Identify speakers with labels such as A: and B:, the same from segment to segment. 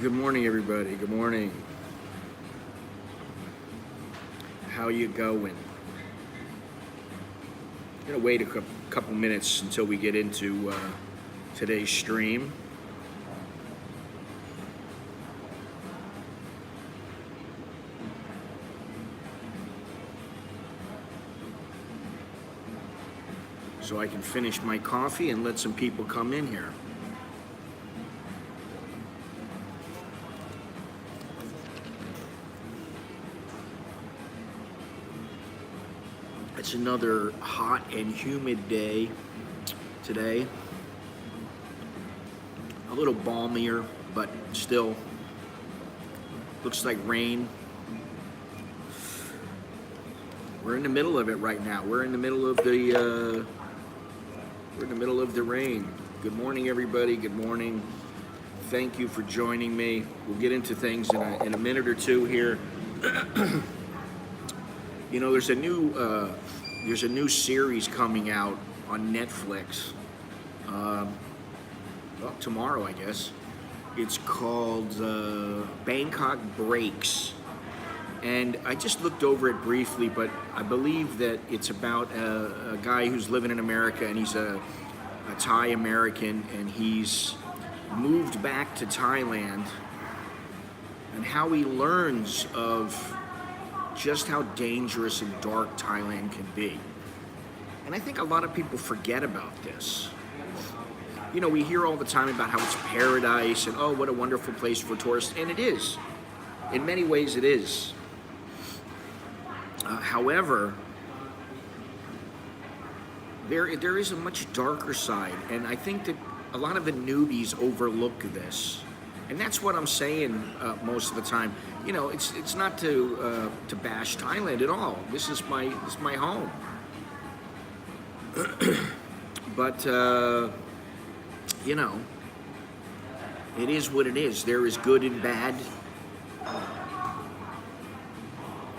A: Good morning, everybody. Good morning. How you going? Gonna wait a couple minutes until we get into today's stream. So I can finish my coffee and let some people come in here. It's another hot and humid day today. A little balmier, but still looks like rain. We're in the middle of it right now. We're in the middle of the rain. Good morning, everybody. Good morning. Thank you for joining me. We'll get into things in a minute or two here. You know, there's a new series coming out on Netflix. Well, tomorrow, I guess. It's called Bangkok Breaks. And I just looked over it briefly, but I believe that it's about a guy who's living in America, and he's a Thai American, and he's moved back to Thailand, and how he learns of just how dangerous and dark Thailand can be. And I think a lot of people forget about this. You know, we hear all the time about how it's paradise and, oh, what a wonderful place for tourists, and it is. In many ways, it is. However, there is a much darker side, and I think that a lot of the newbies overlook this. And that's what I'm saying most of the time. You know, it's not to bash Thailand at all. This is my home. But you know, it is what it is. There is good and bad.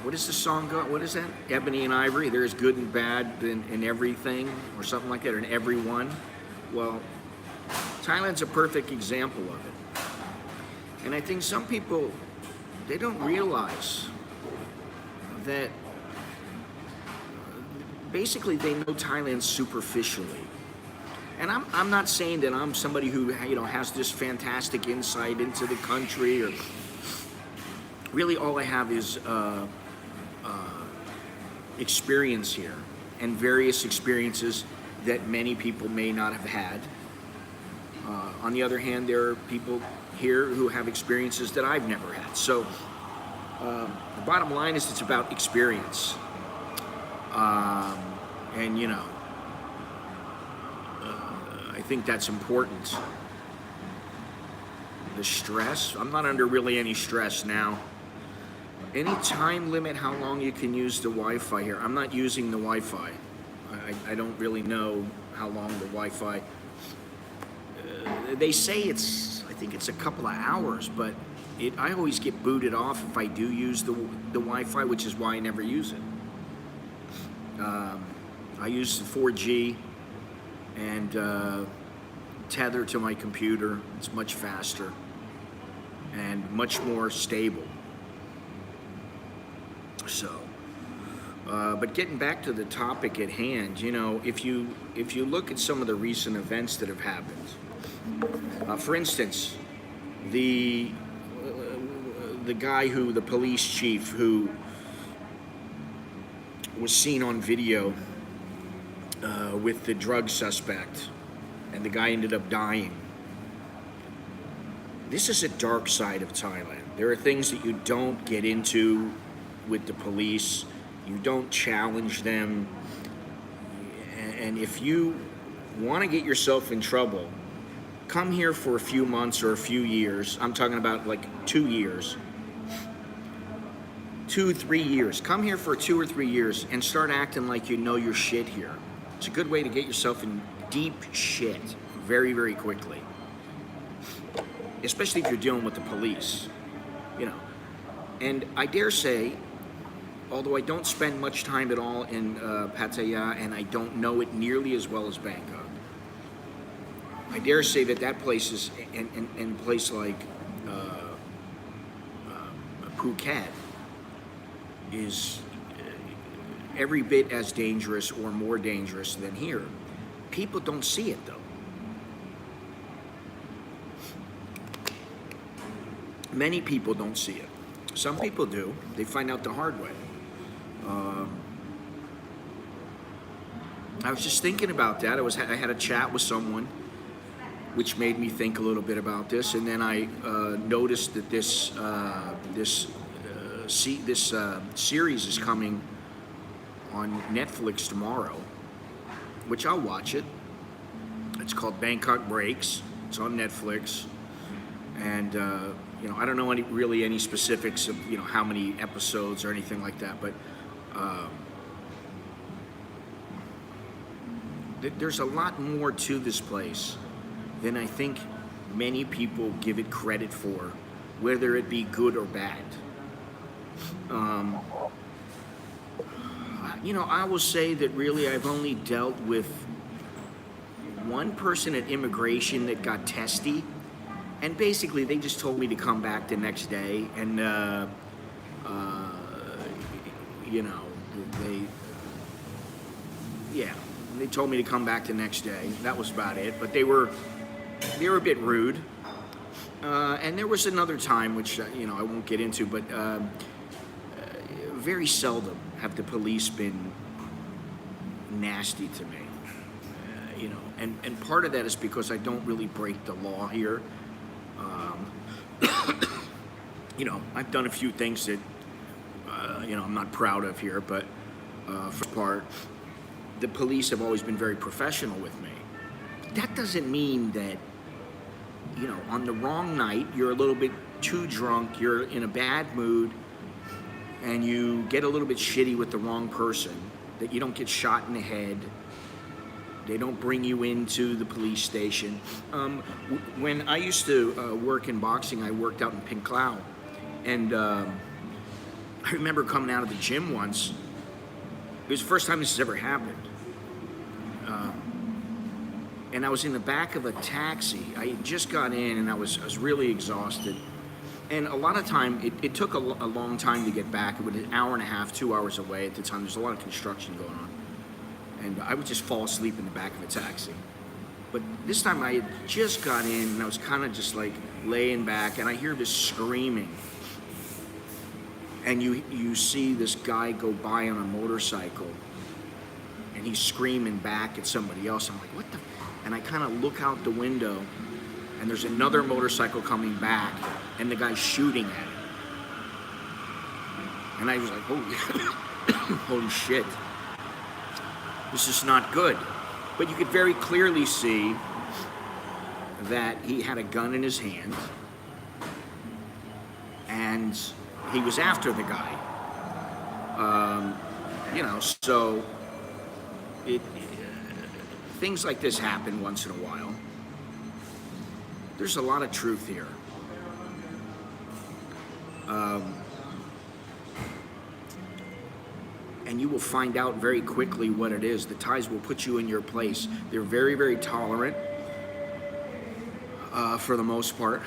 A: What is the song go? What is that? Ebony and Ivory. There is good and bad in everything, or something like that, or in everyone. Well, Thailand's a perfect example of it. And I think some people, they don't realize that basically they know Thailand superficially. And I'm not saying that I'm somebody who, you know, has this fantastic insight into the country, or really all I have is experience here, and various experiences that many people may not have had. On the other hand, there are people here who have experiences that I've never had. So the bottom line is it's about experience. And you know, I think that's important. The stress, I'm not under really any stress now. Any time limit how long you can use the Wi-Fi here? I'm not using the Wi-Fi. I don't really know how long the Wi-Fi. They say I think it's a couple of hours, but I always get booted off if I do use the Wi-Fi, which is why I never use it. I use the 4G and tether to my computer. It's much faster and much more stable. So, but getting back to the topic at hand, you know, if you look at some of the recent events that have happened, for instance, the guy the police chief who was seen on video with the drug suspect, and the guy ended up dying. This is a dark side of Thailand. There are things that you don't get into with the police. You don't challenge them. And if you want to get yourself in trouble, come here for a few months or a few years. I'm talking about like 2 years. 2-3 years. Come here for 2 or 3 years and start acting like you know your shit here. It's a good way to get yourself in deep shit very, very quickly. Especially if you're dealing with the police, you know. And I dare say, although I don't spend much time at all in Pattaya, and I don't know it nearly as well as Bangkok, I dare say that place is, and place like Phuket is every bit as dangerous or more dangerous than here. People don't see it though. Many people don't see it. Some people do. They find out the hard way. I was just thinking about that. I had a chat with someone, which made me think a little bit about this, and then I noticed that this series is coming on Netflix tomorrow, which I'll watch it. It's called Bangkok Breaks. It's on Netflix, and I don't know any specifics of how many episodes or anything like that, but there's a lot more to this place than I think many people give it credit for, whether it be good or bad. I will say that really I've only dealt with one person at immigration that got testy, and basically they just told me to come back the next day, and they told me to come back the next day. That was about it. But they were a bit rude. And there was another time, which I won't get into, but very seldom have the police been nasty to me. And part of that is because I don't really break the law here. I've done a few things that I'm not proud of here, but for the part, the police have always been very professional with me. That doesn't mean that, on the wrong night, you're a little bit too drunk, you're in a bad mood, and you get a little bit shitty with the wrong person, that you don't get shot in the head. They don't bring you into the police station. When I used to work in boxing, I worked out in Pink Cloud. And I remember coming out of the gym once. It was the first time this has ever happened. And I was in the back of a taxi. I had just got in, and I was really exhausted. And a lot of time, it took a long time to get back. It was an hour and a half, 2 hours away at the time. There's a lot of construction going on. And I would just fall asleep in the back of a taxi. But this time I had just got in, and I was kind of just like laying back, and I hear this screaming. And you see this guy go by on a motorcycle, and he's screaming back at somebody else. I'm like, what the? And I kind of look out the window, and there's another motorcycle coming back, and the guy's shooting at it. And I was like, holy shit. This is not good. But you could very clearly see that he had a gun in his hand, and he was after the guy. So things like this happen once in a while. There's a lot of truth here. And you will find out very quickly what it is. The Thais will put you in your place. They're very, very tolerant, for the most part.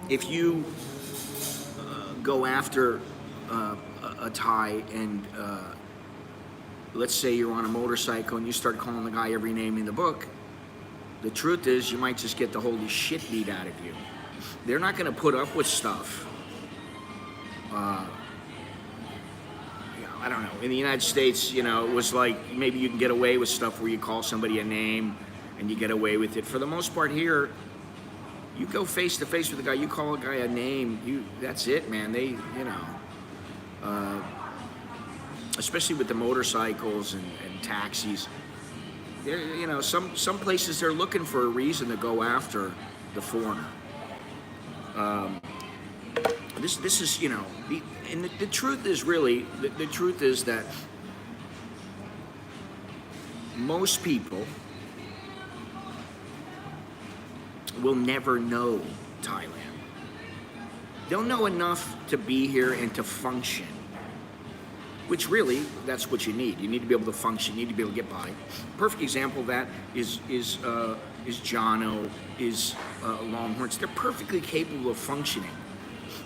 A: If you go after a Thai and let's say you're on a motorcycle and you start calling the guy every name in the book, the truth is you might just get the holy shit beat out of you. They're not going to put up with stuff. I don't know. In the United States, it was like maybe you can get away with stuff where you call somebody a name and you get away with it. For the most part here, you go face to face with a guy, you call a guy a name, that's it, man. They, especially with the motorcycles and taxis, some places they're looking for a reason to go after the foreigner. This is, the truth is really, the truth is that most people will never know Thailand. They'll know enough to be here and to function, which really, that's what you need. You need to be able to function, you need to be able to get by. Perfect example of that is Jono, is Longhorns. They're perfectly capable of functioning.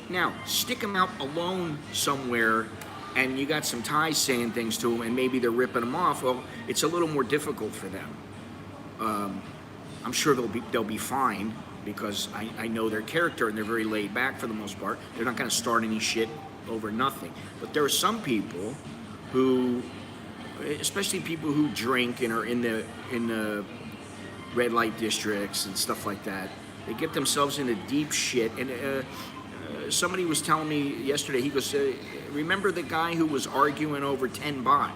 A: Now, stick them out alone somewhere, and you got some Thais saying things to them, and maybe they're ripping them off. Well, it's a little more difficult for them. I'm sure they'll be fine because I know their character, and they're very laid back for the most part. They're not going to start any shit over nothing. But there are some people who, especially people who drink and are in the red light districts and stuff like that, they get themselves into deep shit. And somebody was telling me yesterday, he goes, remember the guy who was arguing over 10 baht?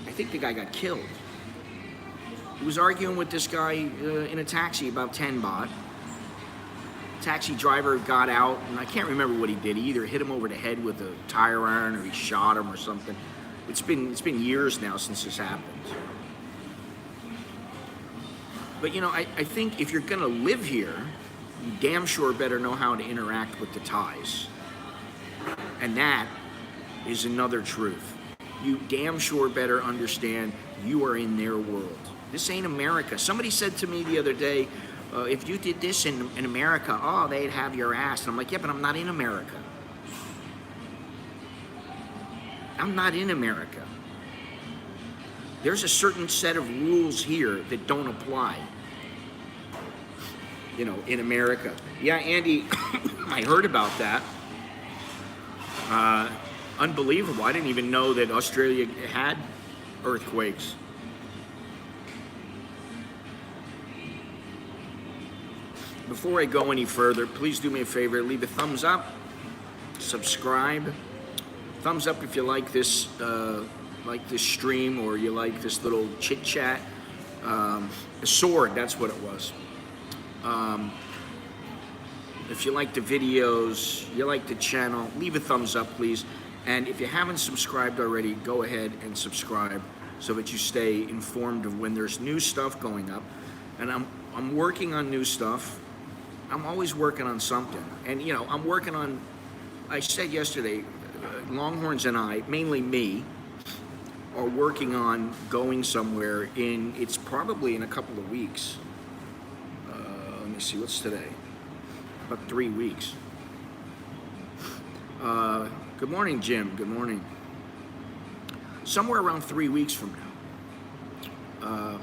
A: I think the guy got killed. He was arguing with this guy in a taxi about 10 baht. Taxi driver got out, and I can't remember what he did. He either hit him over the head with a tire iron or he shot him or something. It's been years now since this happened. But I think if you're gonna live here, you damn sure better know how to interact with the Thais. And that is another truth. You damn sure better understand you are in their world. This ain't America. Somebody said to me the other day, if you did this in America, oh, they'd have your ass. And I'm like, yeah, but I'm not in America. I'm not in America. There's a certain set of rules here that don't apply, in America. Yeah, Andy, I heard about that. Unbelievable. I didn't even know that Australia had earthquakes. Before I go any further, please do me a favor, leave a thumbs up, subscribe. Thumbs up if you like this stream, or you like this little chit chat. A sword, that's what it was. If you like the videos, you like the channel, leave a thumbs up, please. And if you haven't subscribed already, go ahead and subscribe so that you stay informed of when there's new stuff going up. And I'm working on new stuff. I'm always working on something. And, I'm working on, I said yesterday, Longhorns and I, mainly me, are working on going somewhere it's probably in a couple of weeks. Let me see, what's today? About 3 weeks. Good morning, Jim. Good morning. Somewhere around 3 weeks from now,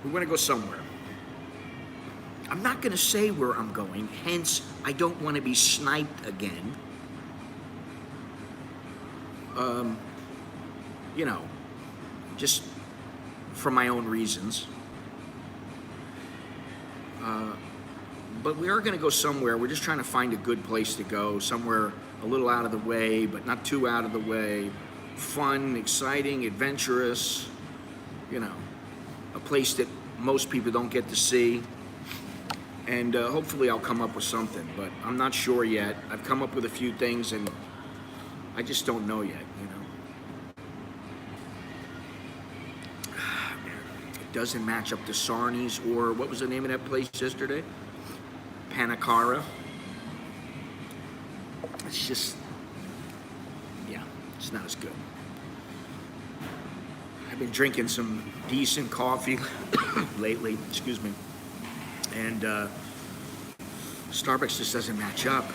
A: we're going to go somewhere. I'm not going to say where I'm going, hence I don't want to be sniped again. Just for my own reasons. But we are going to go somewhere. We're just trying to find a good place to go, somewhere a little out of the way, but not too out of the way. Fun, exciting, adventurous, a place that most people don't get to see. And hopefully I'll come up with something, but I'm not sure yet. I've come up with a few things, and I just don't know yet, It doesn't match up to Sarni's, or what was the name of that place yesterday? Panakara. It's just, it's not as good. I've been drinking some decent coffee lately, excuse me. And Starbucks just doesn't match up.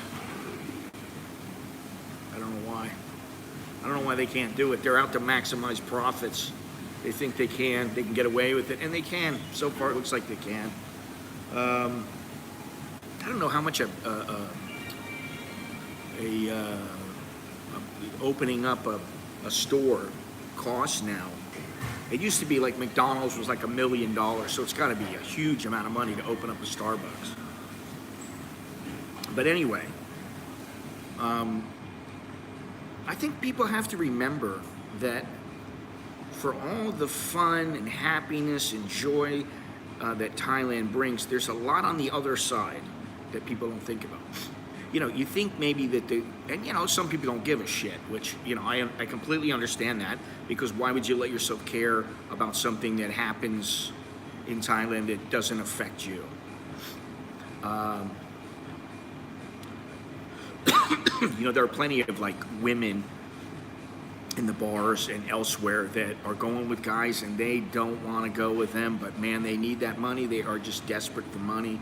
A: I don't know why. I don't know why they can't do it. They're out to maximize profits. They think they can get away with it, and they can. So far, it looks like they can. I don't know how much opening up a store costs now. It used to be like McDonald's was like $1 million, so it's got to be a huge amount of money to open up a Starbucks. But anyway, I think people have to remember that for all the fun and happiness and joy that Thailand brings, there's a lot on the other side that people don't think about. You think maybe that some people don't give a shit, which, I completely understand that, because why would you let yourself care about something that happens in Thailand that doesn't affect you? There are plenty of women in the bars and elsewhere that are going with guys and they don't want to go with them, but man, they need that money. They are just desperate for money.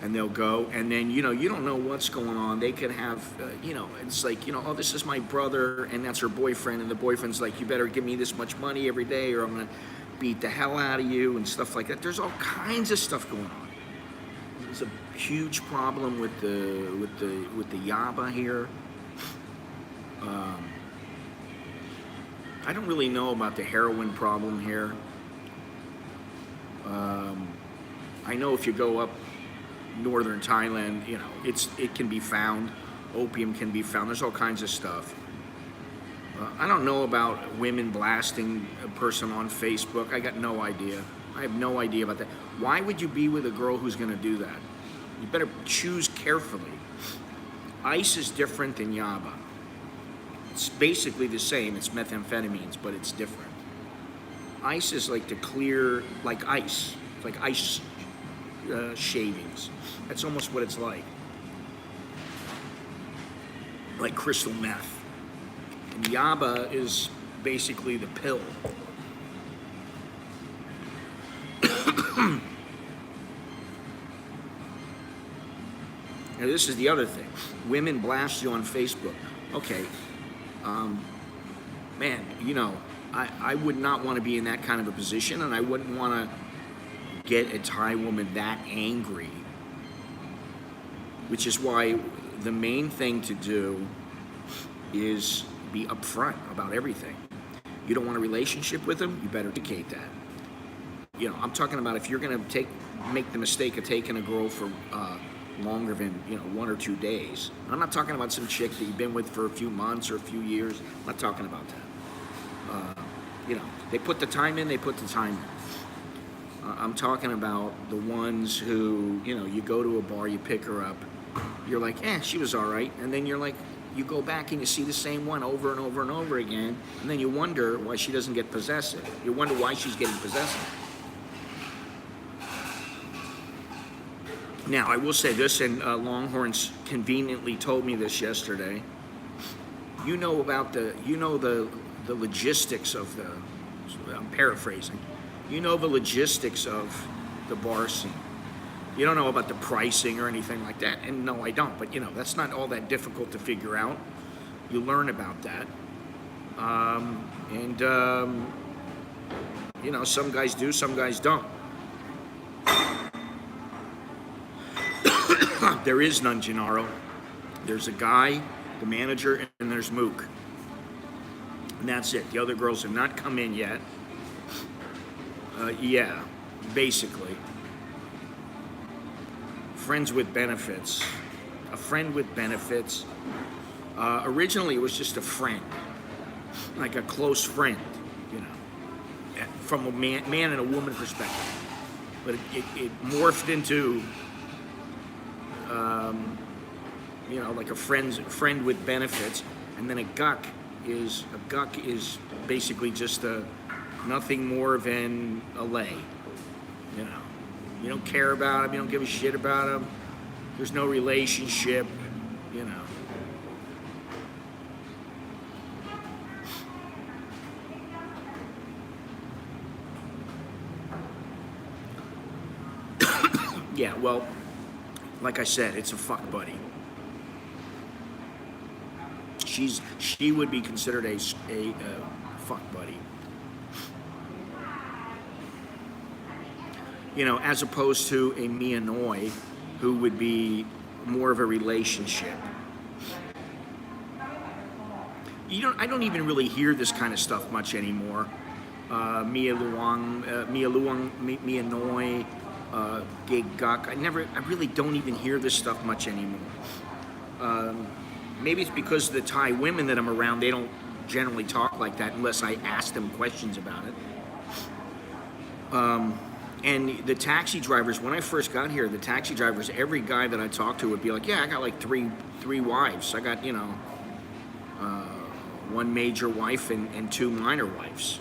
A: and they'll go, and then you don't know what's going on. They could have it's like, oh, this is my brother, and that's her boyfriend, and the boyfriend's like, you better give me this much money every day or I'm gonna beat the hell out of you and stuff like that. There's all kinds of stuff going on. There's a huge problem with the yaba here. I don't really know about the heroin problem here. I know if you go up northern Thailand, it can be found. Opium can be found. There's all kinds of stuff. I don't know about women blasting a person on Facebook. I got no idea. I have no idea about that. Why would you be with a girl who's going to do that? You better choose carefully. Ice is different than yaba. It's basically the same. It's methamphetamines, but it's different. Ice is like like ice. It's like ice shavings. That's almost what it's like crystal meth. And yaba is basically the pill. Now this is the other thing. Women blast you on Facebook. Okay, man, I would not want to be in that kind of a position, and I wouldn't want to get a Thai woman that angry, which is why the main thing to do is be upfront about everything. You don't want a relationship with them, you better indicate that. I'm talking about if you're going to make the mistake of taking a girl for longer than 1 or 2 days. I'm not talking about some chick that you've been with for a few months or a few years. I'm not talking about that. They put the time in, they put the time in. I'm talking about the ones who, you go to a bar, you pick her up, you're like, she was all right, and then you're like, you go back and you see the same one over and over and over again, and then you wonder why she doesn't get possessive. You wonder why she's getting possessive. Now, I will say this, and Longhorns conveniently told me this yesterday. You know the logistics of I'm paraphrasing. You know the logistics of the bar scene. You don't know about the pricing or anything like that, and no, I don't. But that's not all that difficult to figure out. You learn about that, some guys do, some guys don't. There is none, Gennaro. There's a guy, the manager, and there's Mook. And that's it. The other girls have not come in yet. Yeah, basically. Friends with benefits. A friend with benefits. Originally, it was just a friend. Like a close friend, from a man and a woman perspective. But it morphed into... like a friend with benefits, and then a guck is basically just nothing more than a lay. You don't care about him, you don't give a shit about him. There's no relationship, Yeah, well, like I said, it's a fuck buddy. She would be considered a fuck buddy. As opposed to a Mia Noi, who would be more of a relationship. I don't even really hear this kind of stuff much anymore. Mia Luang, Mia Noi, Gay Guk. I really don't even hear this stuff much anymore. Maybe it's because of the Thai women that I'm around, they don't generally talk like that unless I ask them questions about it. And the taxi drivers, when I first got here, the taxi drivers, every guy that I talked to would be like, I got like three wives. I got, one major wife and 2 minor wives.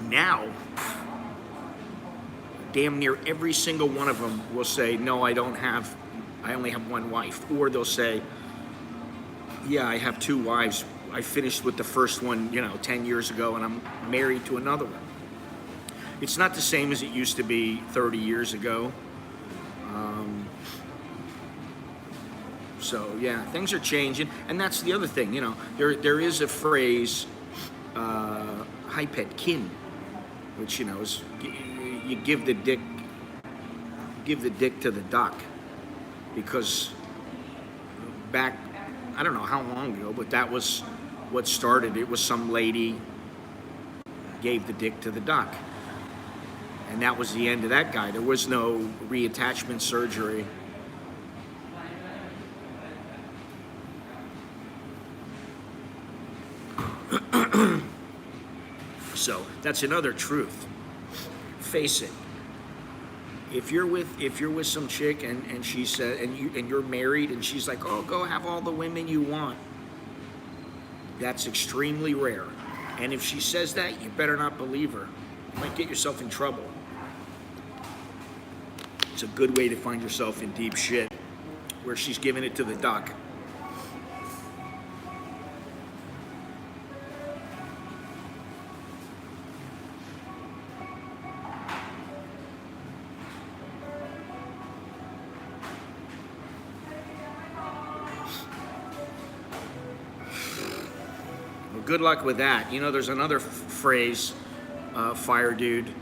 A: Now, damn near every single one of them will say, no, I only have 1 wife. Or they'll say, I have 2 wives. I finished with the first one, 10 years ago, and I'm married to another one. It's not the same as it used to be 30 years ago. So yeah, things are changing, and that's the other thing. There is a phrase, "Hypet kin," which is you give the dick to the duck, because back, I don't know how long ago, but that was what started. It was some lady gave the dick to the duck, and that was the end of that guy. There was no reattachment surgery. So that's another truth. Face it. If you're with some chick and she said and you're married and she's like, "Oh, go have all the women you want," that's extremely rare. And if she says that, you better not believe her. You might get yourself in trouble. It's a good way to find yourself in deep shit, where she's giving it to the duck. Good luck with that. There's another phrase, fire dude,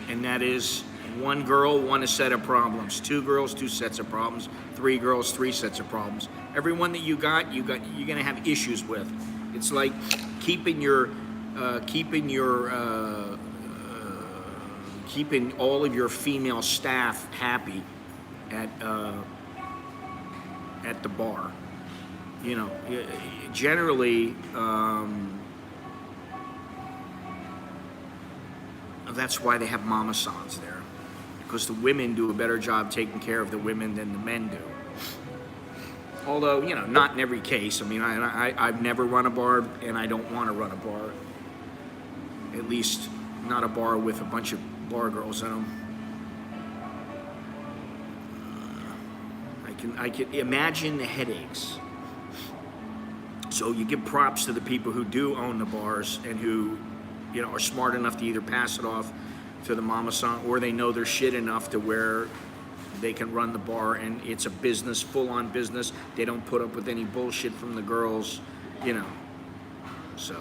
A: and that is one girl, one set of problems. Two girls, two sets of problems. Three girls, three sets of problems. Everyone that you're gonna have issues with. It's like keeping all of your female staff happy at the bar. Generally, that's why they have mama sans there, because the women do a better job taking care of the women than the men do. Although, not in every case. I mean, I've never run a bar, and I don't want to run a bar. At least not a bar with a bunch of bar girls in them. I can imagine the headaches. So you give props to the people who do own the bars and who, are smart enough to either pass it off to the mama san, or they know their shit enough to where they can run the bar and it's a business, full-on business. They don't put up with any bullshit from the girls, So.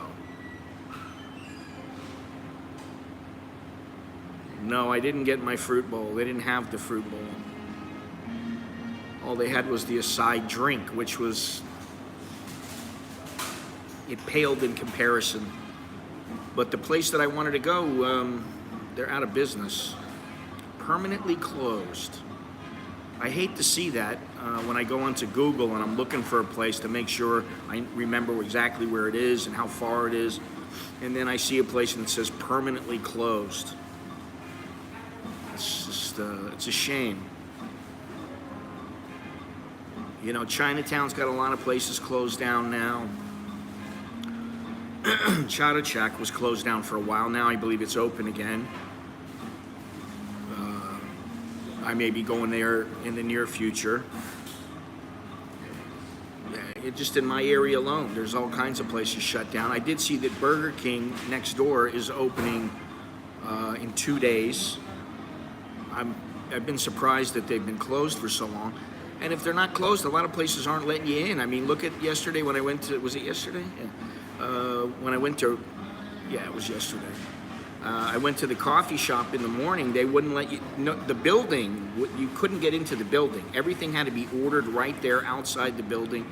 A: No, I didn't get my fruit bowl. They didn't have the fruit bowl. All they had was the aside drink, which was, it paled in comparison. But the place that I wanted to go, they're out of business. Permanently closed. I hate to see that when I go onto Google and I'm looking for a place to make sure I remember exactly where it is and how far it is. And then I see a place and it says permanently closed. It's just, it's a shame. Chinatown's got a lot of places closed down now. CASHAPP was closed down for a while. Now I believe it's open again. I may be going there in the near future. Just in my area alone, there's all kinds of places shut down. I did see that Burger King next door is opening in 2 days. I've been surprised that they've been closed for so long. And if they're not closed, a lot of places aren't letting you in. I mean, look at yesterday when I went to, was it yesterday? Yeah. When I went to, yeah, it was yesterday. I went to the coffee shop in the morning. They wouldn't let you, the building, you couldn't get into the building. Everything had to be ordered right there outside the building.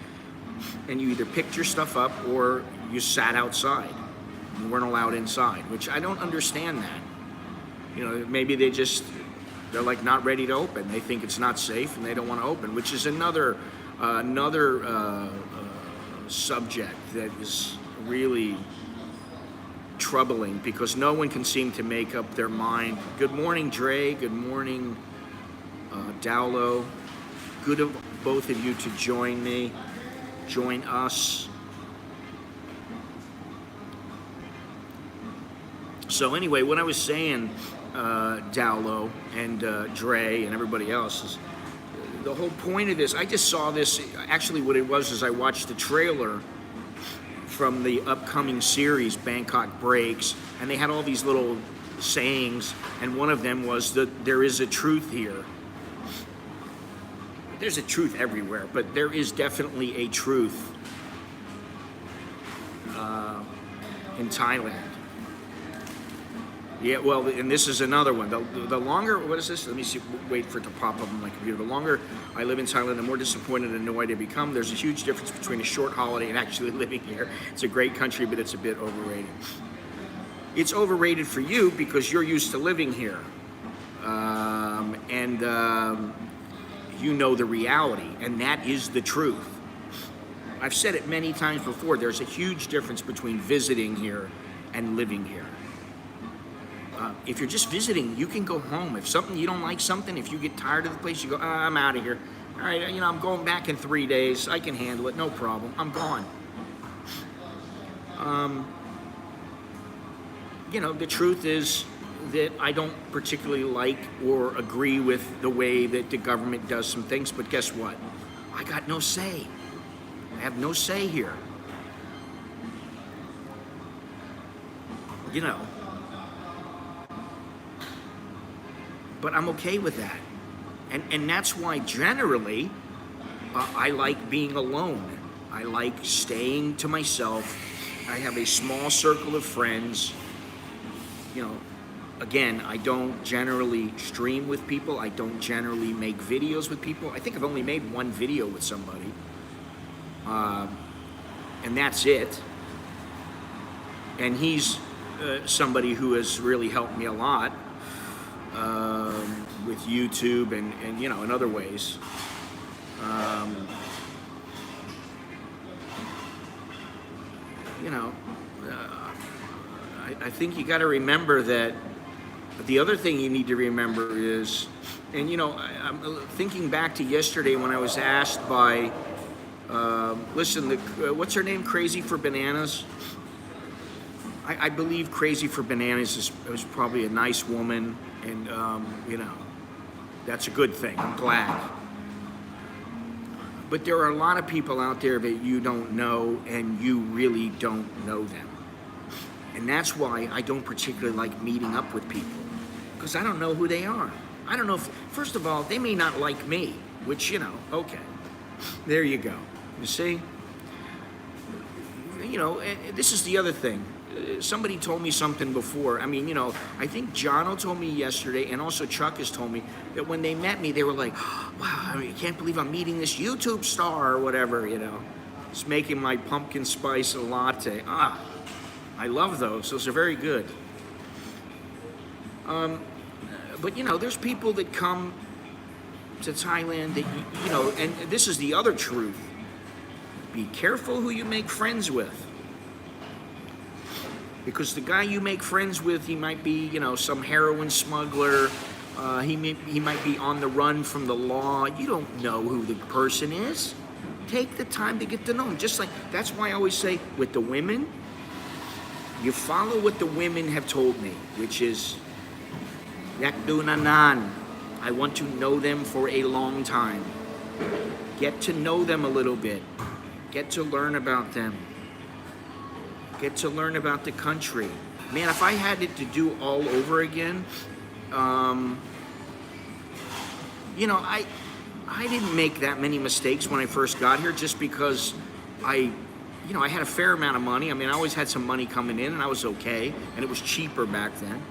A: And you either picked your stuff up or you sat outside. You weren't allowed inside, which I don't understand that. Maybe they're like not ready to open. They think it's not safe and they don't want to open, which is another subject that is really troubling because no one can seem to make up their mind. Good morning, Dre. Good morning, Dowlo. Good of both of you to join me, join us. So anyway, what I was saying, Dowlo and Dre and everybody else, is the whole point of this. I just saw this. Actually, what it was is I watched the trailer from the upcoming series, Bangkok Breaks, and they had all these little sayings, and one of them was that there is a truth here. There's a truth everywhere, but there is definitely a truth in Thailand. Yeah, well, and this is another one. The longer, what is this? Let me see, wait for it to pop up on my computer. The longer I live in Thailand, the more disappointed and annoyed I become. There's a huge difference between a short holiday and actually living here. It's a great country, but it's a bit overrated. It's overrated for you because you're used to living here. You know the reality, and that is the truth. I've said it many times before, there's a huge difference between visiting here and living here. If you're just visiting, you can go home. If you don't like something, if you get tired of the place, you go, I'm out of here. All right, I'm going back in 3 days. I can handle it, no problem. I'm gone. The truth is that I don't particularly like or agree with the way that the government does some things, but guess what? I got no say. I have no say here. But I'm okay with that. And that's why generally I like being alone. I like staying to myself. I have a small circle of friends. Again, I don't generally stream with people. I don't generally make videos with people. I think I've only made one video with somebody. And that's it. And he's somebody who has really helped me a lot. With YouTube and in other ways. I think you got to remember that. The other thing you need to remember is, and I'm thinking back to yesterday when I was asked by, what's her name? Crazy for Bananas. I believe Crazy for Bananas was probably a nice woman, and that's a good thing. I'm glad. But there are a lot of people out there that you don't know, and you really don't know them. And that's why I don't particularly like meeting up with people, because I don't know who they are. I don't know if, first of all, they may not like me, which, okay. There you go. You see? This is the other thing. Somebody told me something before. I think Jono told me yesterday, and also Chuck has told me, that when they met me, they were like, wow, I can't believe I'm meeting this YouTube star or whatever, It's making my pumpkin spice latte. I love those. Those are very good. But, there's people that come to Thailand that, and this is the other truth. Be careful who you make friends with. Because the guy you make friends with, he might be, some heroin smuggler. He might be on the run from the law. You don't know who the person is. Take the time to get to know him. Just like, that's why I always say, with the women, you follow what the women have told me, which is, yak du nanan. I want to know them for a long time. Get to know them a little bit. Get to learn about them. Get to learn about the country. Man, if I had it to do all over again, I didn't make that many mistakes when I first got here, just because I had a fair amount of money. I always had some money coming in, and I was okay, and it was cheaper back then.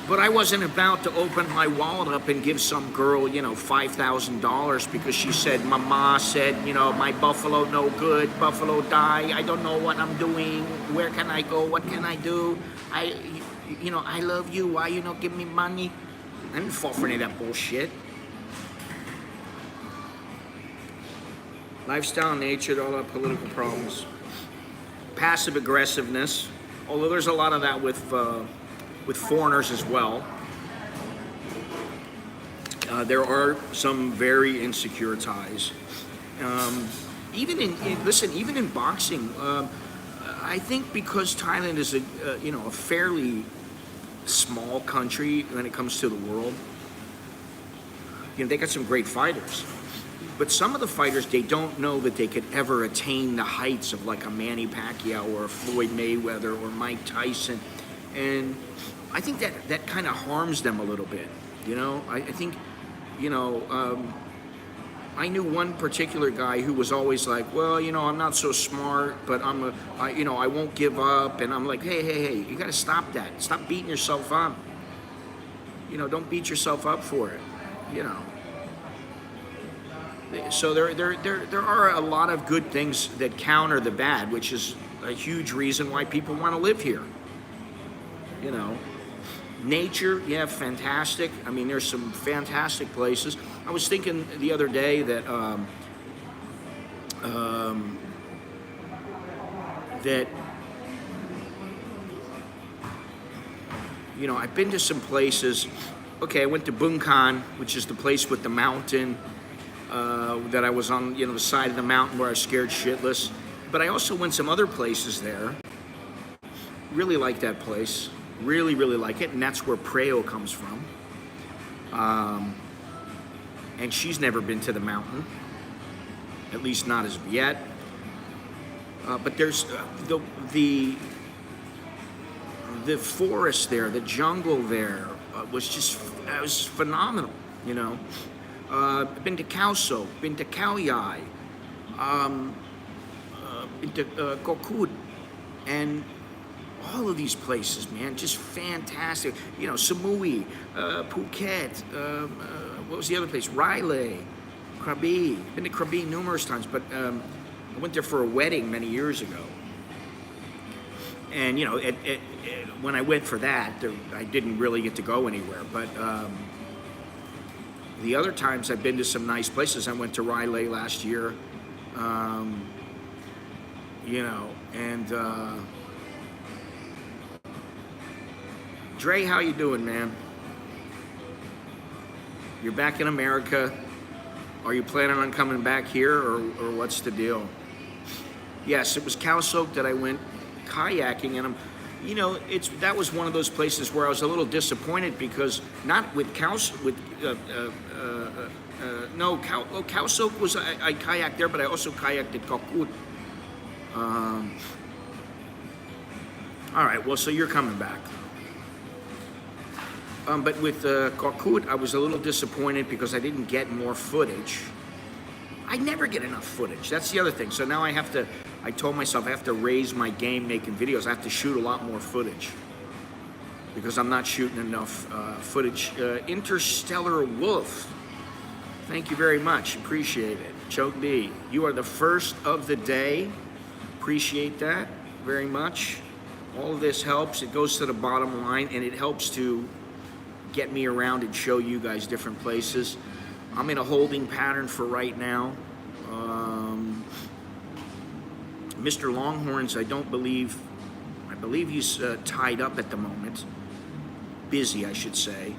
A: But I wasn't about to open my wallet up and give some girl, $5,000 because she said, Mama said, my buffalo no good, buffalo die, I don't know what I'm doing, where can I go, what can I do, I love you, why you don't give me money? I didn't fall for any of that bullshit. Lifestyle, nature, all our political problems. Passive aggressiveness, although there's a lot of that with foreigners as well. There are some very insecure ties. Even in boxing, I think because Thailand is a fairly small country when it comes to the world, they got some great fighters. But some of the fighters, they don't know that they could ever attain the heights of like a Manny Pacquiao or a Floyd Mayweather or Mike Tyson. And I think that kind of harms them a little bit. You know, I think, you know, I knew one particular guy who was always like, well, you know, I'm not so smart, but you know, I won't give up. And I'm like, hey, you got to stop that. Stop beating yourself up. You know, don't beat yourself up for it. You know. So there are a lot of good things that counter the bad, which is a huge reason why people want to live here. You know, nature, yeah, fantastic. I mean, there's some fantastic places. I was thinking the other day that that, you know, I've been to some places. Okay, I went to Bangkok, which is the place with the mountain. That I was on, you know, the side of the mountain where I was scared shitless. But I also went some other places there. Really like that place. Really like it. And that's where Preo comes from. And she's never been to the mountain. At least not as of yet. But there's the forest there, the jungle there was phenomenal, you know. Been to Khao Sok, been to Khao Yai, been to Kokut, and all of these places, man, just fantastic. You know, Samui, Phuket, what was the other place? Railay, Krabi. Been to Krabi numerous times, but I went there for a wedding many years ago. And, you know, when I went for that, I didn't really get to go anywhere, but the other times I've been to some nice places. I went to Railay last year, you know, and Dre, how you doing, man? You're back in America. Are you planning on coming back here, or what's the deal? Yes, it was Khao Sok that I went kayaking, and you know, that was one of those places where I was a little disappointed because not with Khao Sok was I kayaked there, but I also kayaked at Kokut. All right, well, so you're coming back. But with Kokut, I was a little disappointed because I didn't get more footage. I never get enough footage. That's the other thing. So now I told myself I have to raise my game making videos. I have to shoot a lot more footage because I'm not shooting enough footage. Interstellar Wolf, thank you very much. Appreciate it. Choke D, you are the first of the day. Appreciate that very much. All of this helps. It goes to the bottom line, and it helps to get me around and show you guys different places. I'm in a holding pattern for right now. Mr. Longhorns, I believe he's tied up at the moment. Busy, I should say.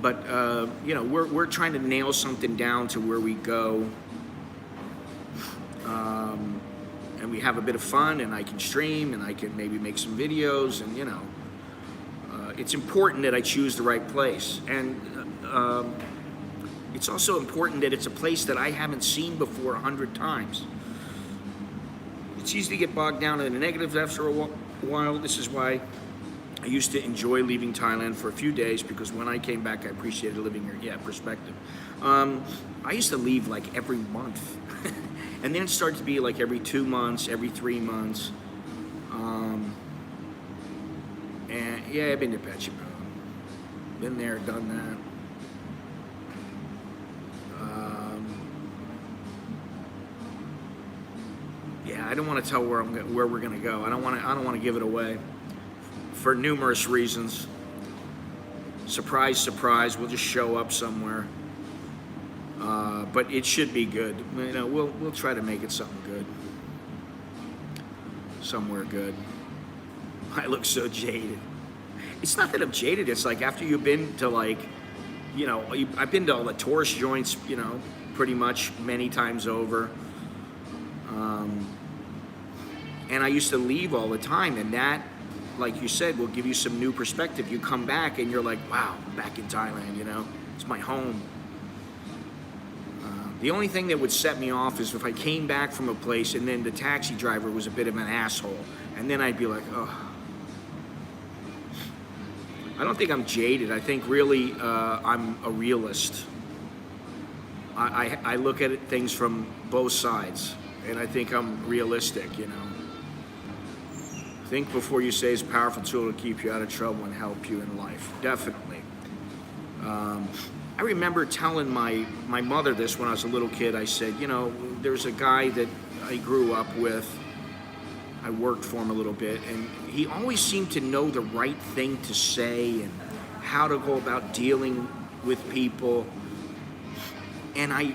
A: But you know, we're trying to nail something down to where we go, and we have a bit of fun, and I can stream, and I can maybe make some videos, and you know, it's important that I choose the right place, and it's also important that it's a place that I haven't seen before 100 times. It's easy to get bogged down in the negatives after a while. This is why I used to enjoy leaving Thailand for a few days, because when I came back, I appreciated living here. Yeah, perspective. I used to leave like every month. And then it started to be like every 2 months, every 3 months. And yeah, I've been to Pechi, bro. Been there, done that. Yeah, I don't want to tell where we're gonna go. I don't want to give it away for numerous reasons. Surprise, surprise. We'll just show up somewhere. But it should be good. You know, we'll try to make it something good. Somewhere good. I look so jaded. It's not that I'm jaded. It's like after you've been to like, you know, I've been to all the tourist joints, you know, pretty much many times over. And I used to leave all the time, and that, like you said, will give you some new perspective. You come back and you're like, wow, I'm back in Thailand, you know, it's my home. The only thing that would set me off is if I came back from a place and then the taxi driver was a bit of an asshole. And then I'd be like, oh. I don't think I'm jaded. I think really I'm a realist. I look at things from both sides. And I think I'm realistic, you know. Think before you say is a powerful tool to keep you out of trouble and help you in life. Definitely. I remember telling my mother this when I was a little kid. I said, you know, there's a guy that I grew up with. I worked for him a little bit, and he always seemed to know the right thing to say and how to go about dealing with people. And I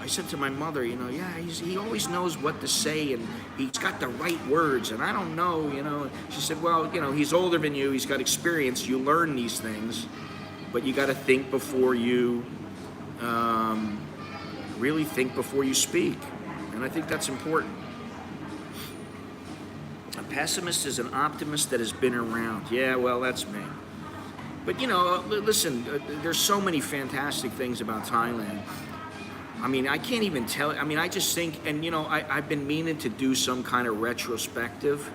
A: said to my mother, you know, yeah, he always knows what to say, and he's got the right words, and I don't know, you know. She said, well, you know, he's older than you, he's got experience, you learn these things, but you got to think before you, really think before you speak, and I think that's important. A pessimist is an optimist that has been around. Yeah, well, that's me. But, you know, listen, there's so many fantastic things about Thailand. I mean, I can't even tell. I mean, I just think, and you know, I've been meaning to do some kind of retrospective,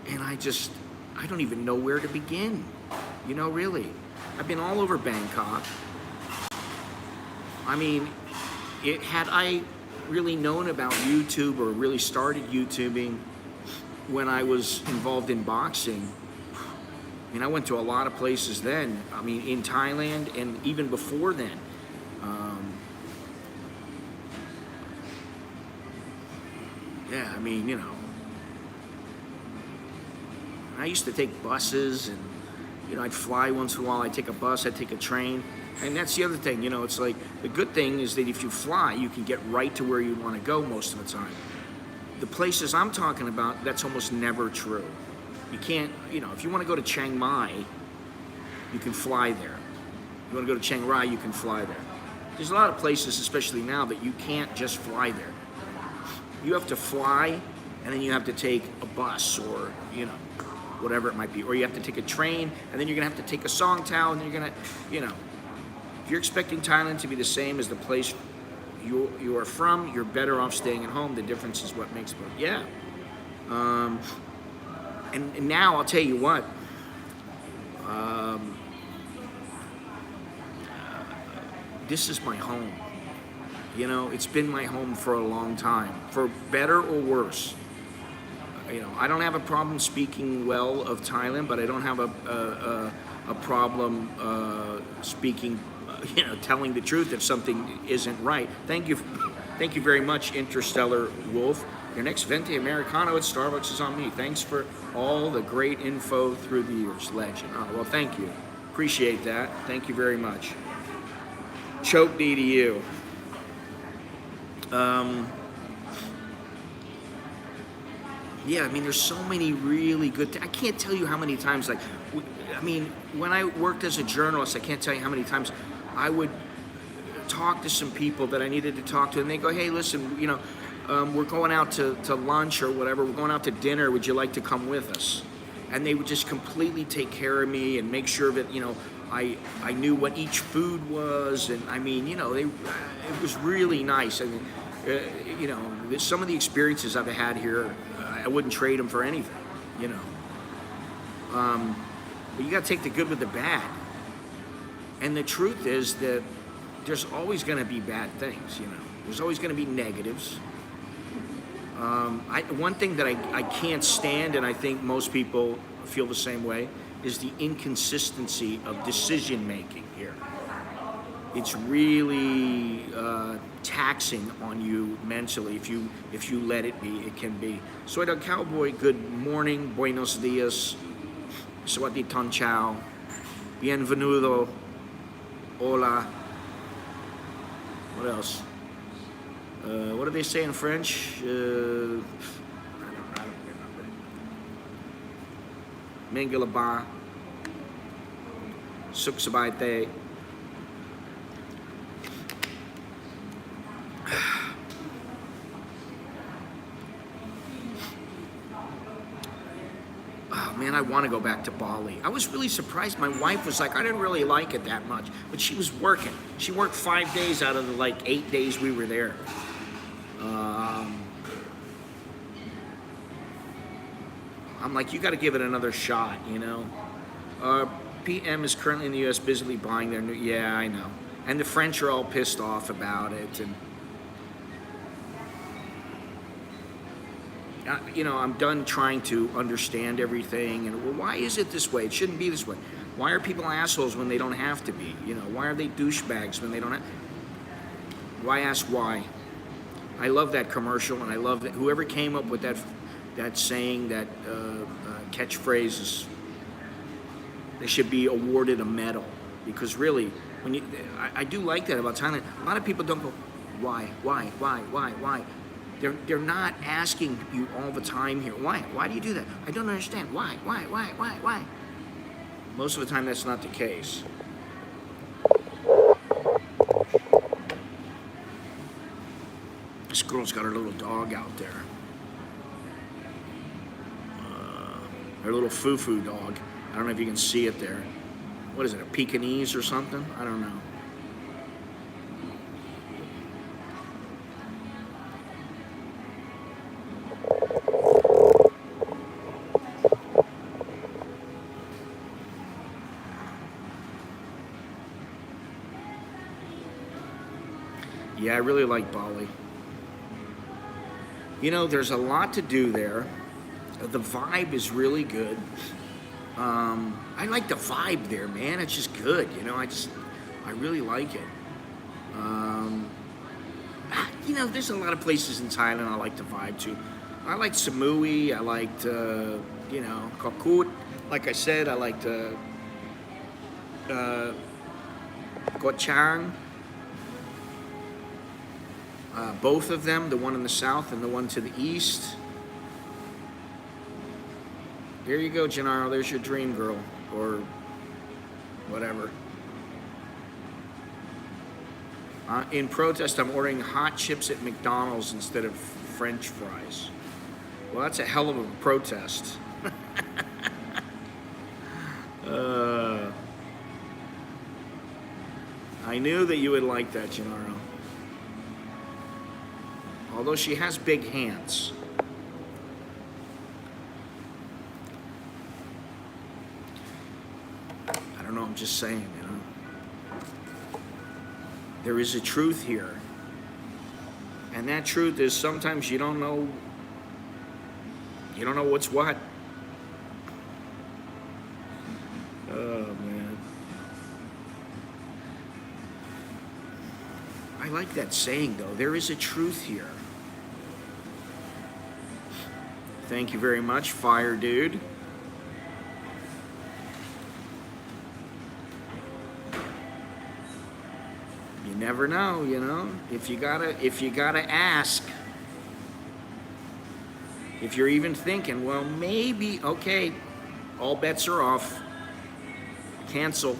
A: and I don't even know where to begin. You know, really. I've been all over Bangkok. I mean, had I really known about YouTube or really started YouTubing when I was involved in boxing, I mean, I went to a lot of places then. I mean, in Thailand and even before then. Yeah, I mean, you know, I used to take buses and, you know, I'd fly once in a while. I'd take a bus, I'd take a train. And that's the other thing, you know, it's like the good thing is that if you fly, you can get right to where you want to go most of the time. The places I'm talking about, that's almost never true. You can't, you know, if you want to go to Chiang Mai, you can fly there. If you want to go to Chiang Rai, you can fly there. There's a lot of places, especially now, that you can't just fly there. You have to fly, and then you have to take a bus or, you know, whatever it might be. Or you have to take a train, and then you're going to have to take a song towel, and then you're going to, you know. If you're expecting Thailand to be the same as the place you are from, you're better off staying at home. The difference is what makes it. Yeah. And now I'll tell you what. This is my home. You know, it's been my home for a long time, for better or worse. You know, I don't have a problem speaking well of Thailand, but I don't have a problem speaking, you know, telling the truth if something isn't right. Thank you very much, Interstellar Wolf. Your next Venti Americano at Starbucks is on me. Thanks for all the great info through the years, legend. Oh, well, thank you. Appreciate that. Thank you very much. Choke D to you. Yeah, I mean, there's so many really good. I can't tell you how many times. Like, I mean, when I worked as a journalist, I can't tell you how many times I would talk to some people that I needed to talk to, and they go, "Hey, listen, you know, we're going out to lunch or whatever. We're going out to dinner. Would you like to come with us?" And they would just completely take care of me and make sure that, you know, I knew what each food was, and I mean, you know, it was really nice. I mean, you know, some of the experiences I've had here, I wouldn't trade them for anything, you know. But you got to take the good with the bad. And the truth is that there's always going to be bad things, you know. There's always going to be negatives. One thing that I can't stand, and I think most people feel the same way, is the inconsistency of decision making here. It's really taxing on you mentally if you let it be. It can be. Soy the Cowboy, good morning, buenos dias, sawasdee ton chao, bienvenido, hola. What else? What do they say in French? I don't remember. Mengalaba, Suk Sabayte. Oh man, I want to go back to Bali. I was really surprised. My wife was like, I didn't really like it that much, but she was working. She worked 5 days out of the like 8 days we were there. I'm like, you got to give it another shot, you know. PM is currently in the U.S. busily buying their new. Yeah, I know. And the French are all pissed off about it, and you know, I'm done trying to understand everything. And well, why is it this way? It shouldn't be this way. Why are people assholes when they don't have to be? You know, why are they douchebags when they don't have? Why ask why? I love that commercial, and I love that whoever came up with that saying, that catchphrase is. They should be awarded a medal, because really, when you, I do like that about Thailand. A lot of people don't go, why? They're not asking you all the time here. Why? Why do you do that? I don't understand. Why? Most of the time, that's not the case. This girl's got her little dog out there. Her little foo-foo dog. I don't know if you can see it there. What is it, a Pekingese or something? I don't know. Yeah, I really like Bali. You know, there's a lot to do there. The vibe is really good. I like the vibe there, man. It's just good, you know. I really like it. You know, there's a lot of places in Thailand I like the vibe too. I liked Samui. I liked, you know, Kokut. Like I said, I liked Koh Chang. Both of them, the one in the south and the one to the east. There you go, Gennaro. There's your dream girl, or whatever. In protest, I'm ordering hot chips at McDonald's instead of French fries. Well, that's a hell of a protest. I knew that you would like that, Gennaro. Although she has big hands. I don't know, I'm just saying, you know. There is a truth here. And that truth is sometimes you don't know what's what. Oh, man. I like that saying, though. There is a truth here. Thank you very much, Fire Dude. You never know, you know. If you gotta ask. If you're even thinking, well, maybe, okay, all bets are off. Cancel.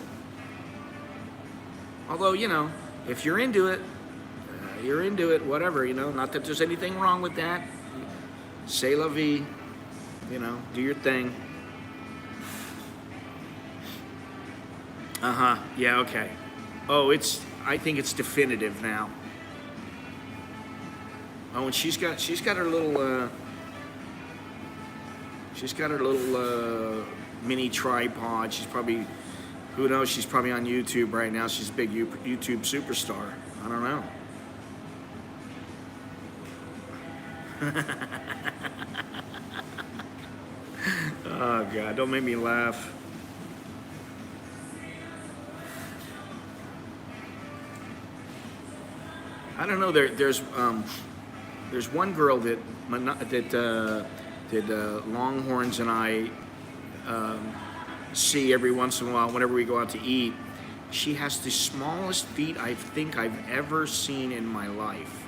A: Although, you know, if you're into it, whatever, you know. Not that there's anything wrong with that. C'est la vie, you know, do your thing. Yeah, okay. Oh, I think it's definitive now. Oh, and she's got her little mini tripod. She's probably, who knows, she's probably on YouTube right now. She's a big YouTube superstar. I don't know. Oh God, don't make me laugh. I don't know. There's one girl that Longhorns and I see every once in a while whenever we go out to eat. She has the smallest feet I think I've ever seen in my life.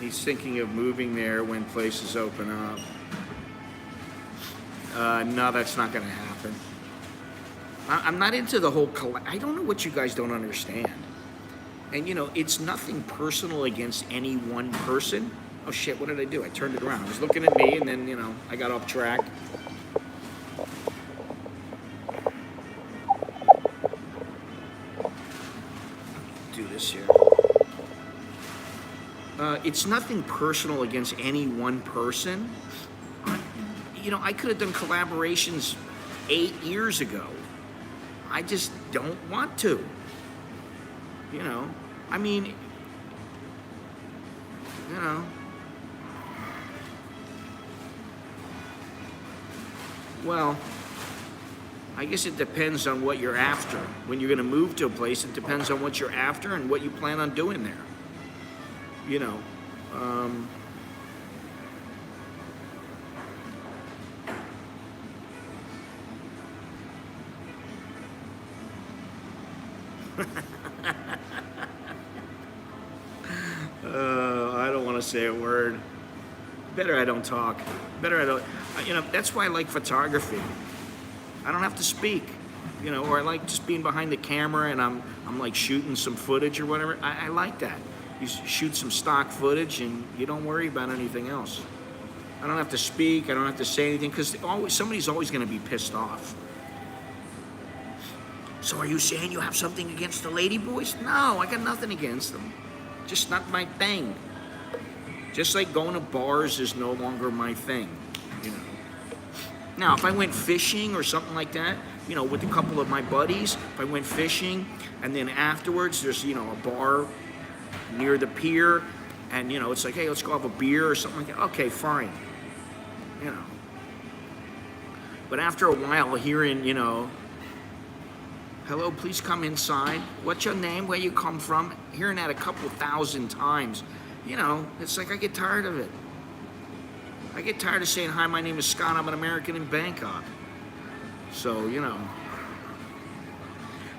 A: He's thinking of moving there when places open up. No, that's not going to happen. I'm not into the whole I don't know what you guys don't understand. And it's nothing personal against any one person. Oh shit, what did I do? I turned it around. I was looking at me, and then, I got off track. Do this here. It's nothing personal against any one person. I could have done collaborations 8 years ago. I just don't want to. I mean, well, I guess it depends on what you're after. When you're going to move to a place, it depends on what you're after and what you plan on doing there. I don't want to say a word. Better I don't talk. Better I don't. That's why I like photography. I don't have to speak. Or I like just being behind the camera and I'm like shooting some footage or whatever. I like that. You shoot some stock footage and you don't worry about anything else. I don't have to speak. I don't have to say anything because somebody's always going to be pissed off. So are you saying you have something against the lady boys? No, I got nothing against them. Just not my thing. Just like going to bars is no longer my thing. Now, if I went fishing or something like that, with a couple of my buddies, if I went fishing and then afterwards there's, a bar near the pier and, it's like, hey, let's go have a beer or something like that. Okay, fine. But after a while, hearing, hello, please come inside. What's your name? Where you come from? Hearing that a couple thousand times, it's like I get tired of it. I get tired of saying, hi, my name is Scott. I'm an American in Bangkok. So,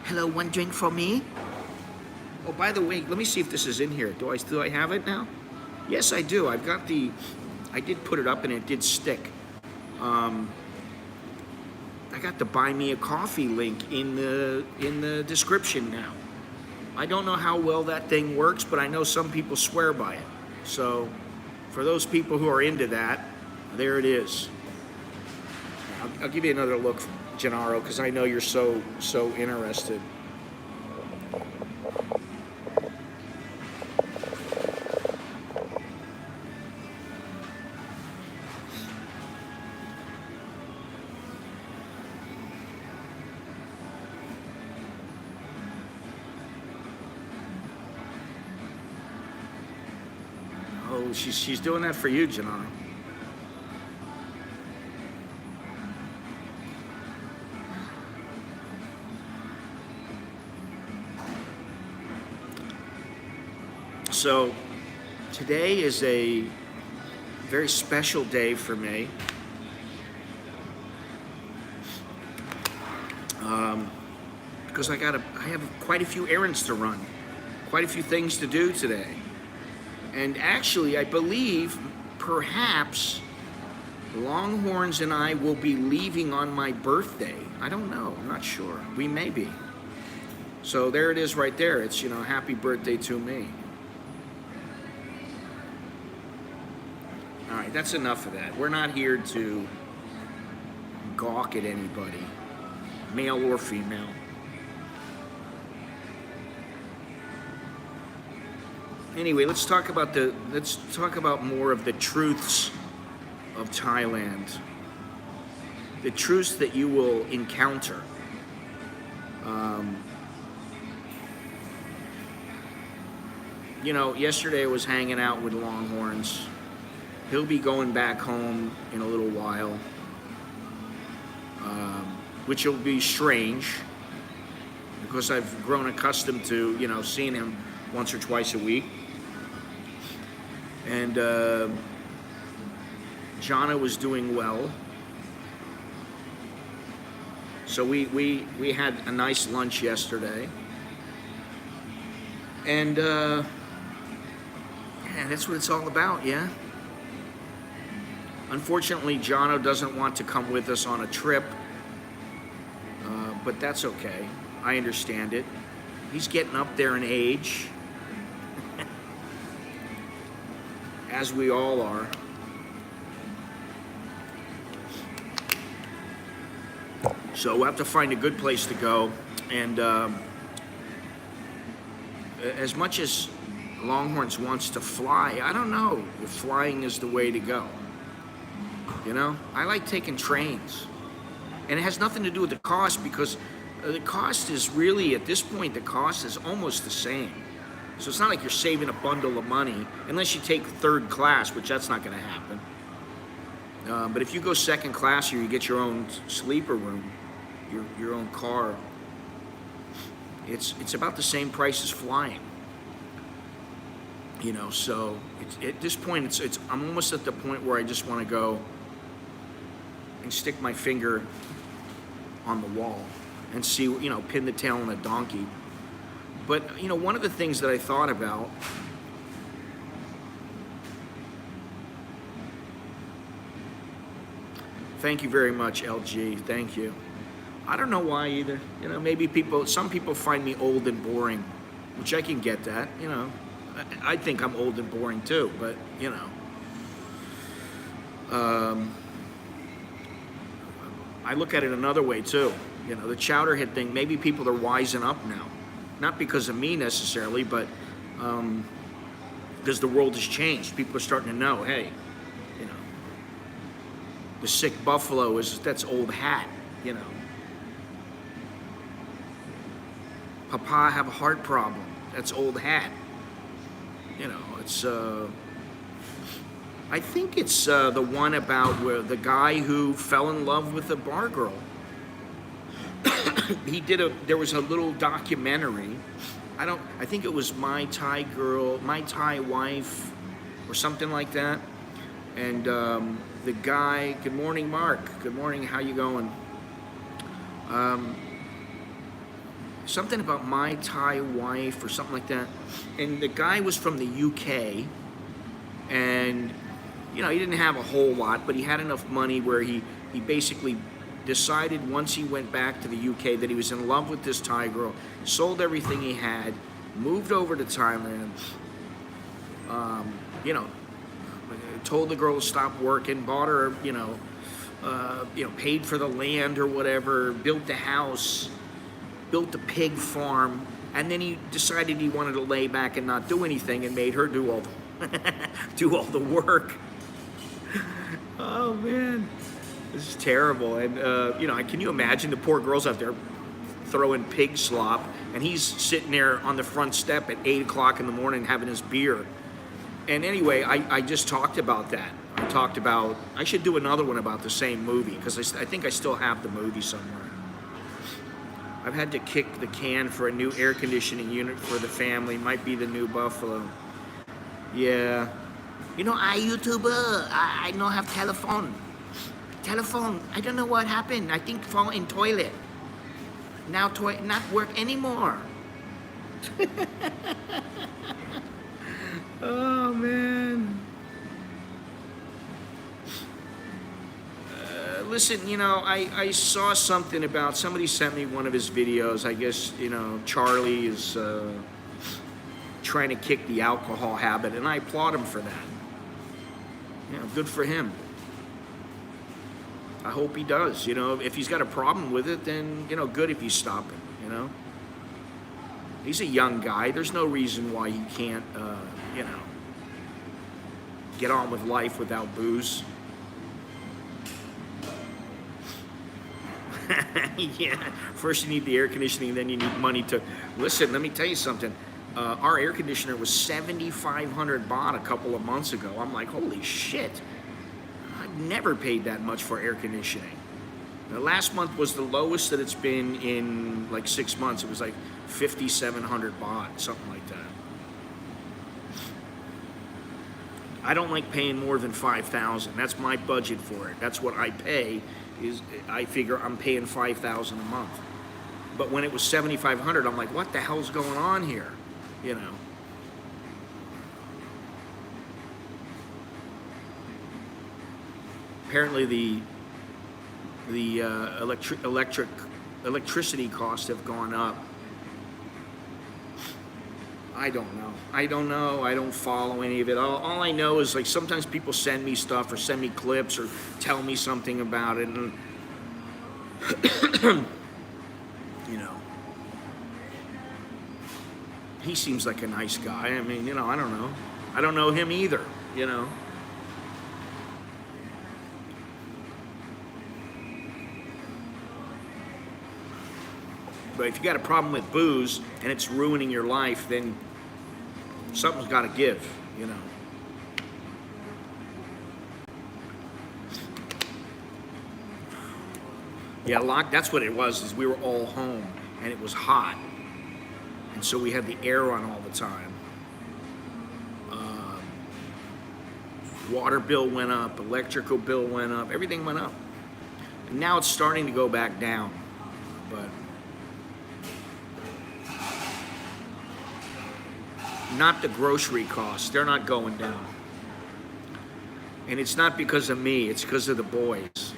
A: hello, one drink for me? Oh, by the way, let me see if this is in here. Do I have it now? Yes, I do. I did put it up and it did stick. I got the Buy Me a Coffee link in the description now. I don't know how well that thing works, but I know some people swear by it. So, for those people who are into that, there it is. I'll give you another look, Gennaro, because I know you're so interested. Oh, she's doing that for you, Gennaro. So, today is a very special day for me. Because I have quite a few errands to run, quite a few things to do today. And actually, I believe, perhaps, Longhorns and I will be leaving on my birthday. I don't know. I'm not sure. We may be. So there it is right there. It's, happy birthday to me. All right, that's enough of that. We're not here to gawk at anybody, male or female. Anyway, let's talk about more of the truths of Thailand. The truths that you will encounter. Yesterday I was hanging out with Longhorns. He'll be going back home in a little while, which will be strange because I've grown accustomed to, seeing him once or twice a week. And Jana was doing well. So we had a nice lunch yesterday. And yeah, that's what it's all about, yeah? Unfortunately, Jono doesn't want to come with us on a trip, but that's okay. I understand it. He's getting up there in age. as we all are. So we'll have to find a good place to go. And as much as Longhorns wants to fly, I don't know if flying is the way to go. You know, I like taking trains. And it has nothing to do with the cost, because the cost is really, at this point, the cost is almost the same. So it's not like you're saving a bundle of money, unless you take third class, which that's not going to happen. But if you go second class here, you get your own sleeper room, your own car. It's about the same price as flying. You know, so at this point, I'm almost at the point where I just want to go and stick my finger on the wall and see, you know, pin the tail on a donkey. But, you know, one of the things that I thought about, thank you very much, LG, thank you. I don't know why either. You know, maybe some people find me old and boring, which I can get that, you know. I think I'm old and boring too, but, you know. I look at it another way too. You know, the chowderhead thing, maybe people are wising up now. Not because of me necessarily, but because the world has changed. People are starting to know, hey, you know, the sick buffalo that's old hat, you know. Papa, I have a heart problem. That's old hat. You know, it's, I think it's the one about where the guy who fell in love with a bar girl. There was a little documentary. I think it was My Thai Wife, or something like that. And the guy, good morning, Mark. Good morning, how you going? Something about My Thai Wife or something like that. And the guy was from the UK, and you know, he didn't have a whole lot, but he had enough money where he basically decided once he went back to the UK that he was in love with this Thai girl, sold everything he had, moved over to Thailand, you know, told the girl to stop working, bought her, you know, paid for the land or whatever, built the house, built the pig farm, and then he decided he wanted to lay back and not do anything, and made her do all the work. Oh man, this is terrible. And you know, can you imagine the poor girls out there throwing pig slop, and he's sitting there on the front step at 8 o'clock in the morning having his beer. And anyway, I just talked about that. I should do another one about the same movie, because I think I still have the movie somewhere. I've had to kick the can for a new air conditioning unit for the family. Might be the new Buffalo. Yeah. You know, YouTuber, I don't have telephone. I don't know what happened. I think fall in toilet. Now not work anymore. Oh, man. Listen, you know, I saw something about, somebody sent me one of his videos. I guess, you know, Charlie is trying to kick the alcohol habit, and I applaud him for that. You know, good for him. I hope he does. You know, if he's got a problem with it, then, you know, good if he's stopping, you know. He's a young guy. There's no reason why he can't, you know, get on with life without booze. Yeah, first you need the air conditioning, then you need money to... Listen, let me tell you something. Our air conditioner was 7,500 baht a couple of months ago. I'm like, holy shit. I've never paid that much for air conditioning. The last month was the lowest that it's been in like 6 months. It was like 5,700 baht, something like that. I don't like paying more than 5,000. That's my budget for it. That's what I pay. I figure I'm paying 5,000 a month. But when it was 7,500, I'm like, what the hell's going on here? You know. Apparently the electricity costs have gone up. I don't know. I don't know. I don't follow any of it. All I know is like sometimes people send me stuff or send me clips or tell me something about it, and you know, he seems like a nice guy. I mean, you know, I don't know. I don't know him either, you know. But if you got a problem with booze and it's ruining your life, then something's got to give, you know. Yeah, that's what it was, is we were all home and it was hot. And so we had the air on all the time. Water bill went up, electrical bill went up, everything went up. And now it's starting to go back down, but not the grocery costs. They're not going down. And it's not because of me, it's because of the boys.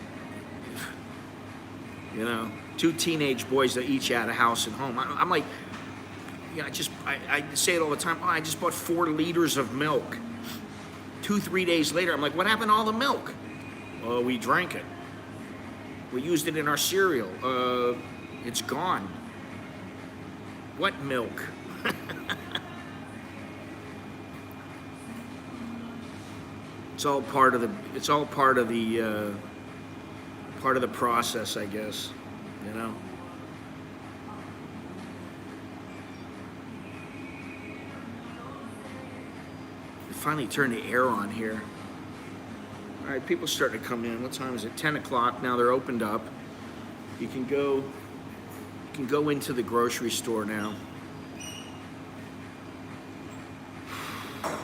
A: You know, 2 teenage boys that each had a house and home. I'm like, you know, I say it all the time. Oh, I just bought 4 liters of milk. 2-3 days later, I'm like, what happened to all the milk? Well, we drank it. We used it in our cereal. It's gone. What milk? It's all part of the process, I guess, you know. Finally turned the air on here. All right, people starting to come in. What time is it? 10 o'clock now. They're opened up. You can go into the grocery store now. I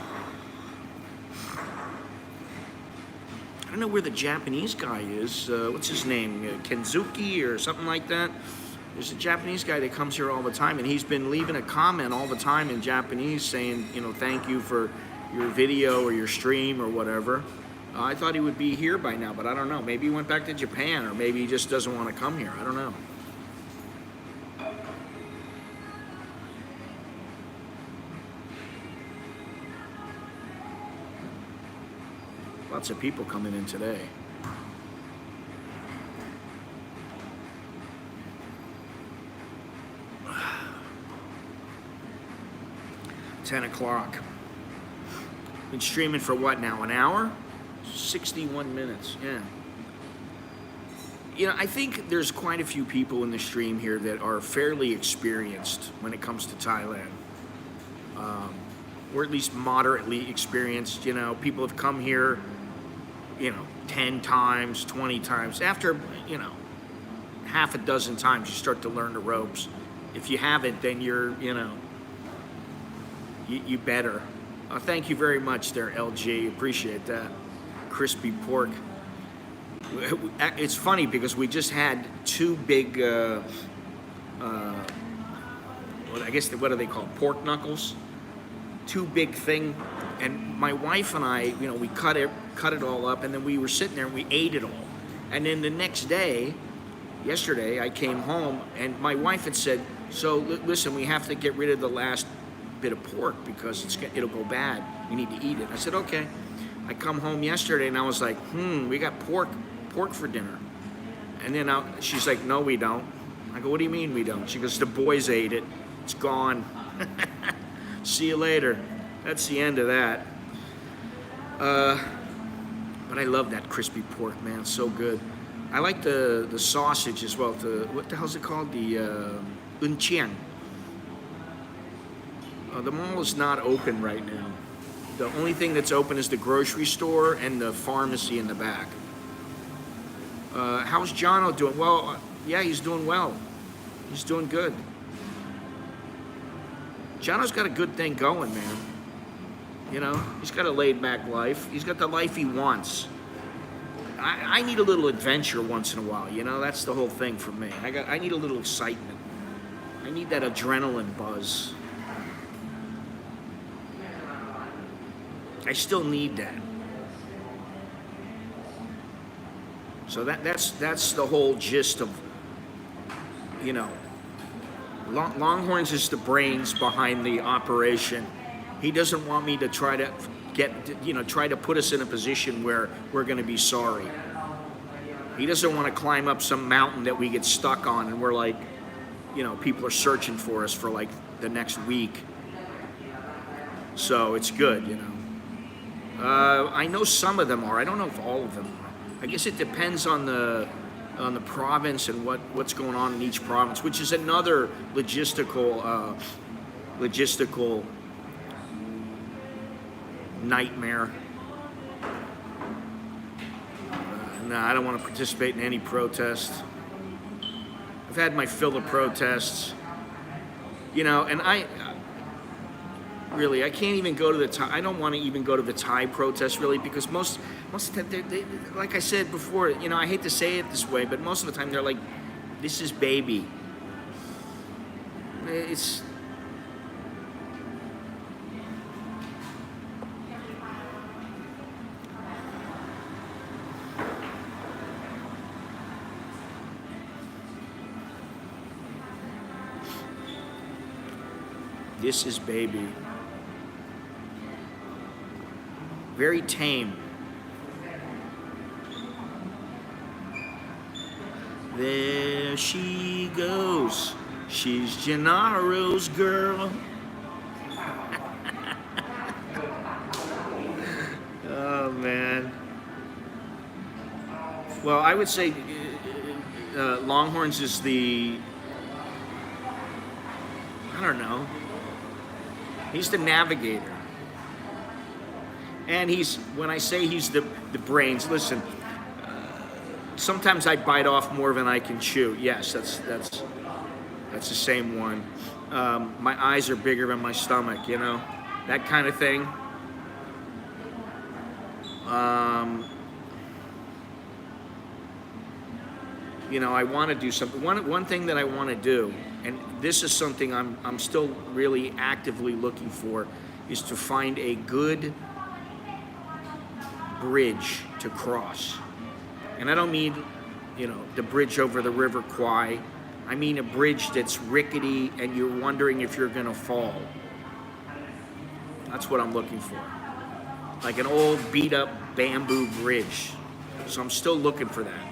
A: don't know where the Japanese guy is. What's his name? Kenzuki or something like that. There's a Japanese guy that comes here all the time, and he's been leaving a comment all the time in Japanese saying, you know, thank you for your video or your stream or whatever. I thought he would be here by now, but I don't know. Maybe he went back to Japan, or maybe he just doesn't want to come here. I don't know. Lots of people coming in today. $10 o'clock. Been streaming for what now? An hour? 61 minutes. Yeah. You know, I think there's quite a few people in the stream here that are fairly experienced when it comes to Thailand. Or at least moderately experienced. You know, people have come here, you know, 10 times, 20 times. After, you know, half a dozen times, you start to learn the ropes. If you haven't, then you're, you know, you better. Thank you very much there, LG. Appreciate that. Crispy pork. It's funny because we just had 2 big, I guess, what are they called? Pork knuckles? 2 big thing. And my wife and I, you know, we cut it all up, and then we were sitting there and we ate it all. And then the next day, yesterday, I came home and my wife had said, so listen, we have to get rid of the last bit of pork because it'll go bad. We need to eat it. I said, okay. I come home yesterday and I was like, we got pork for dinner. And then she's like, no, we don't. I go, what do you mean we don't? She goes, the boys ate it. It's gone. See you later. That's the end of that. But I love that crispy pork, man. It's so good. I like the sausage as well. What the hell's it called? The unchiang. The mall is not open right now. The only thing that's open is the grocery store and the pharmacy in the back. How's Jono doing? Well, yeah, he's doing well. He's doing good. Jono's got a good thing going, man. You know, he's got a laid-back life. He's got the life he wants. I need a little adventure once in a while, you know? That's the whole thing for me. I need a little excitement. I need that adrenaline buzz. I still need that. So that's the whole gist of, you know, Longhorns is the brains behind the operation. He doesn't want me to try to try to put us in a position where we're going to be sorry. He doesn't want to climb up some mountain that we get stuck on and we're like, people are searching for us for like the next week. So it's good. I know some of them are. I don't know if all of them are. I guess it depends on the province and what's going on in each province, which is another logistical nightmare. No, I don't want to participate in any protest. I've had my fill of protests, and I can't even go to the Thai. I don't want to even go to the Thai protests really, because most of the time, they, like I said before, I hate to say it this way, but most of the time they're like, "This is baby." It's This is baby. Very tame. There she goes. She's Gennaro's girl. Oh, man. Well, I would say Longhorns is the, I don't know. He's the navigator. And when I say he's the brains, listen, sometimes I bite off more than I can chew. Yes, that's the same one. My eyes are bigger than my stomach, that kind of thing. I want to do something. One thing that I want to do, and this is something I'm still really actively looking for, is to find a good bridge to cross. And I don't mean, the bridge over the River Kwai. I mean a bridge that's rickety and you're wondering if you're gonna fall. That's what I'm looking for. Like an old beat up bamboo bridge. So I'm still looking for that.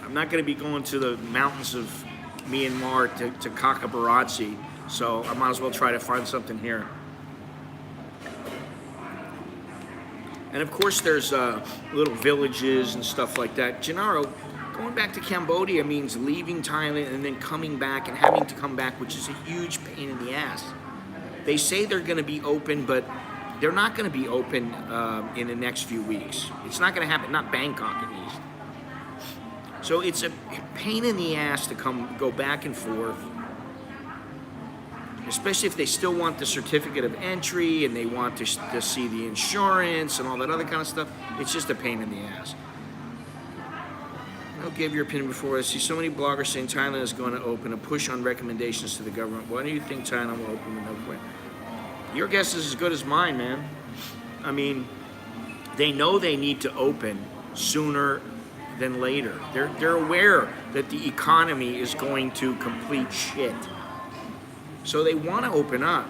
A: I'm not gonna be going to the mountains of Myanmar to Kakabaratsi, so I might as well try to find something here. And of course there's little villages and stuff like that. Gennaro, going back to Cambodia means leaving Thailand and then coming back and having to come back, which is a huge pain in the ass. They say they're gonna be open, but they're not gonna be open in the next few weeks. It's not gonna happen, not Bangkok at least. So it's a pain in the ass to go back and forth, especially if they still want the certificate of entry and they want to see the insurance and all that other kind of stuff. It's just a pain in the ass. I'll give your opinion before. I see so many bloggers saying Thailand is going to open, a push on recommendations to the government. Why do you think Thailand will open in no way? Your guess is as good as mine, man. I mean, they know they need to open sooner than later. They're aware that the economy is going to complete shit. So they want to open up.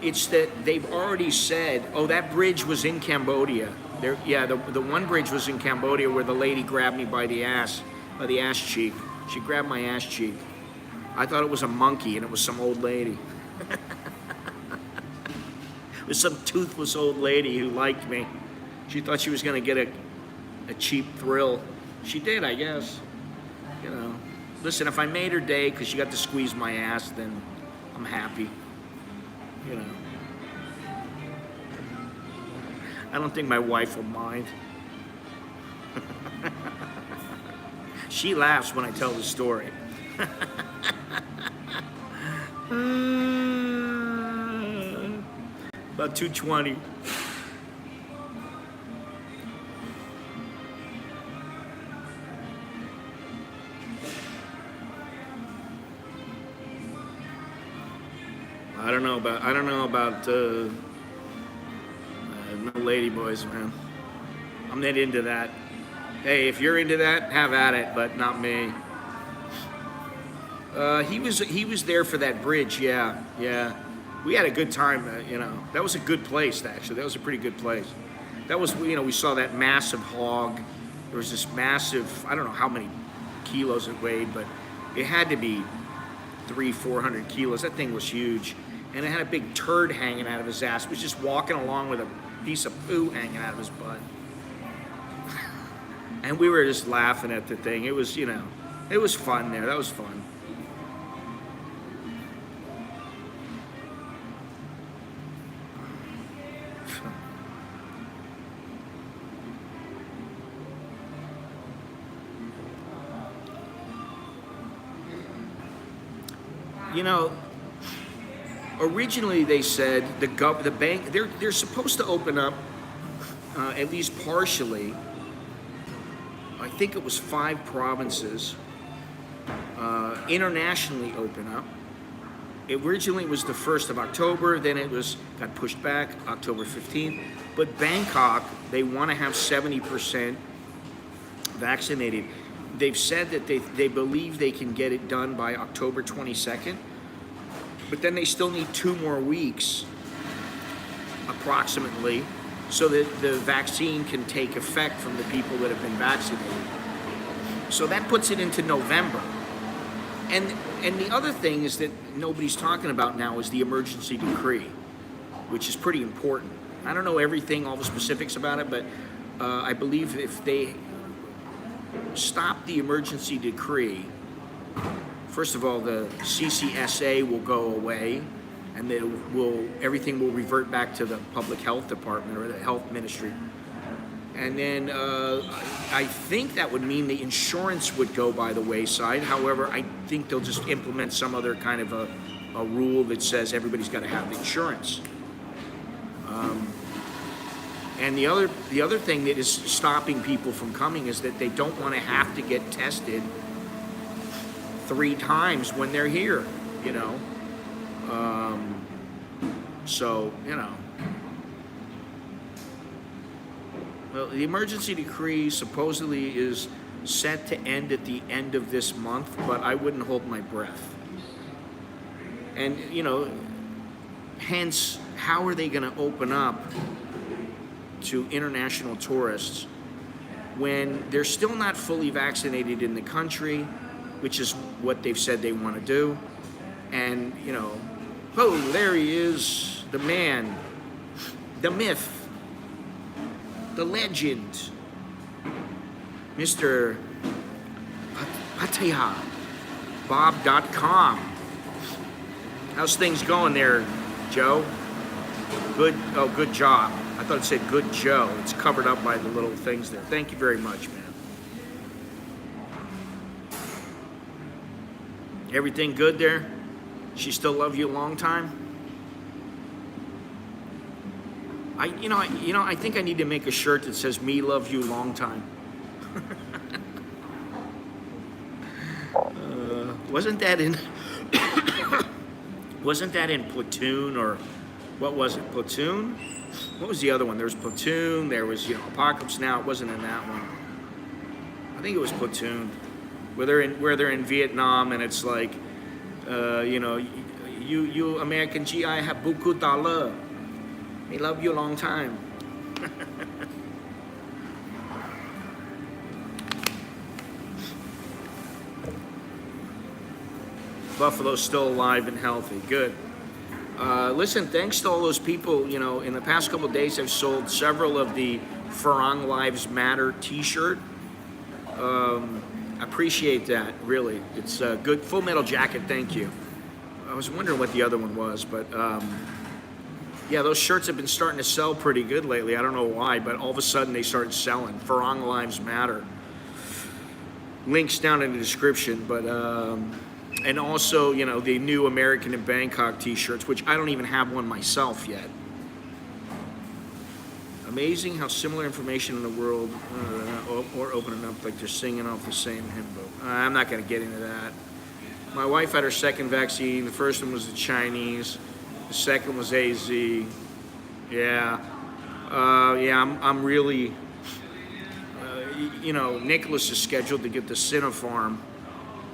A: It's that they've already said, oh, that bridge was in Cambodia. The one bridge was in Cambodia where the lady grabbed me by the ass cheek. She grabbed my ass cheek. I thought it was a monkey and it was some old lady. It was some toothless old lady who liked me. She thought she was gonna get a cheap thrill. She did, I guess. Listen, if I made her day because she got to squeeze my ass, then I'm happy. I don't think my wife will mind. She laughs when I tell the story. About 2:20. I don't know about no ladyboys, man. I'm not into that. Hey, if you're into that, have at it, but not me. He was there for that bridge. Yeah, yeah. We had a good time. That was a good place. Actually, that was a pretty good place. That was we saw that massive hog. There was this massive. I don't know how many kilos it weighed, but it had to be 300-400 kilos. That thing was huge, and it had a big turd hanging out of his ass. He was just walking along with a piece of poo hanging out of his butt, and we were just laughing at the thing. It was it was fun there. That was fun. Originally they said the bank they're supposed to open up at least partially. I think it was 5 provinces internationally open up. It originally was the 1st of October, then it got pushed back October 15th. But Bangkok, they want to have 70% vaccinated. They've said that they believe they can get it done by October 22nd, but then they still need 2 more weeks, approximately, so that the vaccine can take effect from the people that have been vaccinated. So that puts it into November. And the other thing is that nobody's talking about now is the emergency decree, which is pretty important. I don't know everything, all the specifics about it, but I believe if they stop the emergency decree, first of all, the CCSA will go away, and everything will revert back to the public health department or the health ministry. And then I think that would mean the insurance would go by the wayside. However, I think they'll just implement some other kind of a rule that says everybody's got to have the insurance. And the other thing that is stopping people from coming is that they don't want to have to get tested 3 times when they're here, So, Well, the emergency decree supposedly is set to end at the end of this month, but I wouldn't hold my breath. And, hence, how are they going to open up to international tourists when they're still not fully vaccinated in the country, which is what they've said they want to do? And, oh, there he is, the man, the myth, the legend, Mr. Pattaya, Bob.com. How's things going there, Joe? Good. Oh, good job. I thought it said good Joe. It's covered up by the little things there. Thank you very much, man. Everything good there? She still love you a long time? I think I need to make a shirt that says "Me love you long time." Wasn't that in Platoon, or what was it? Platoon? What was the other one? There was Platoon. There was Apocalypse Now. It wasn't in that one. I think it was Platoon, where they're in Vietnam, and it's like, you American GI have beaucoup dollar. We love you a long time. Buffalo's still alive and healthy. Good. Listen, thanks to all those people. In the past couple of days, I've sold several of the Farang Lives Matter T-shirt. Appreciate that, really. It's good. Full Metal Jacket, thank you. I was wondering what the other one was, but yeah, those shirts have been starting to sell pretty good lately. I don't know why, but all of a sudden they started selling. Farang Lives Matter. Links down in the description, but and also, the new American in Bangkok T-shirts, which I don't even have one myself yet. Amazing how similar information in the world, or opening up like they're singing off the same hymn book. I'm not going to get into that. My wife had her second vaccine. The first one was the Chinese. The second was AZ. Yeah. I'm really, Nicholas is scheduled to get the Sinopharm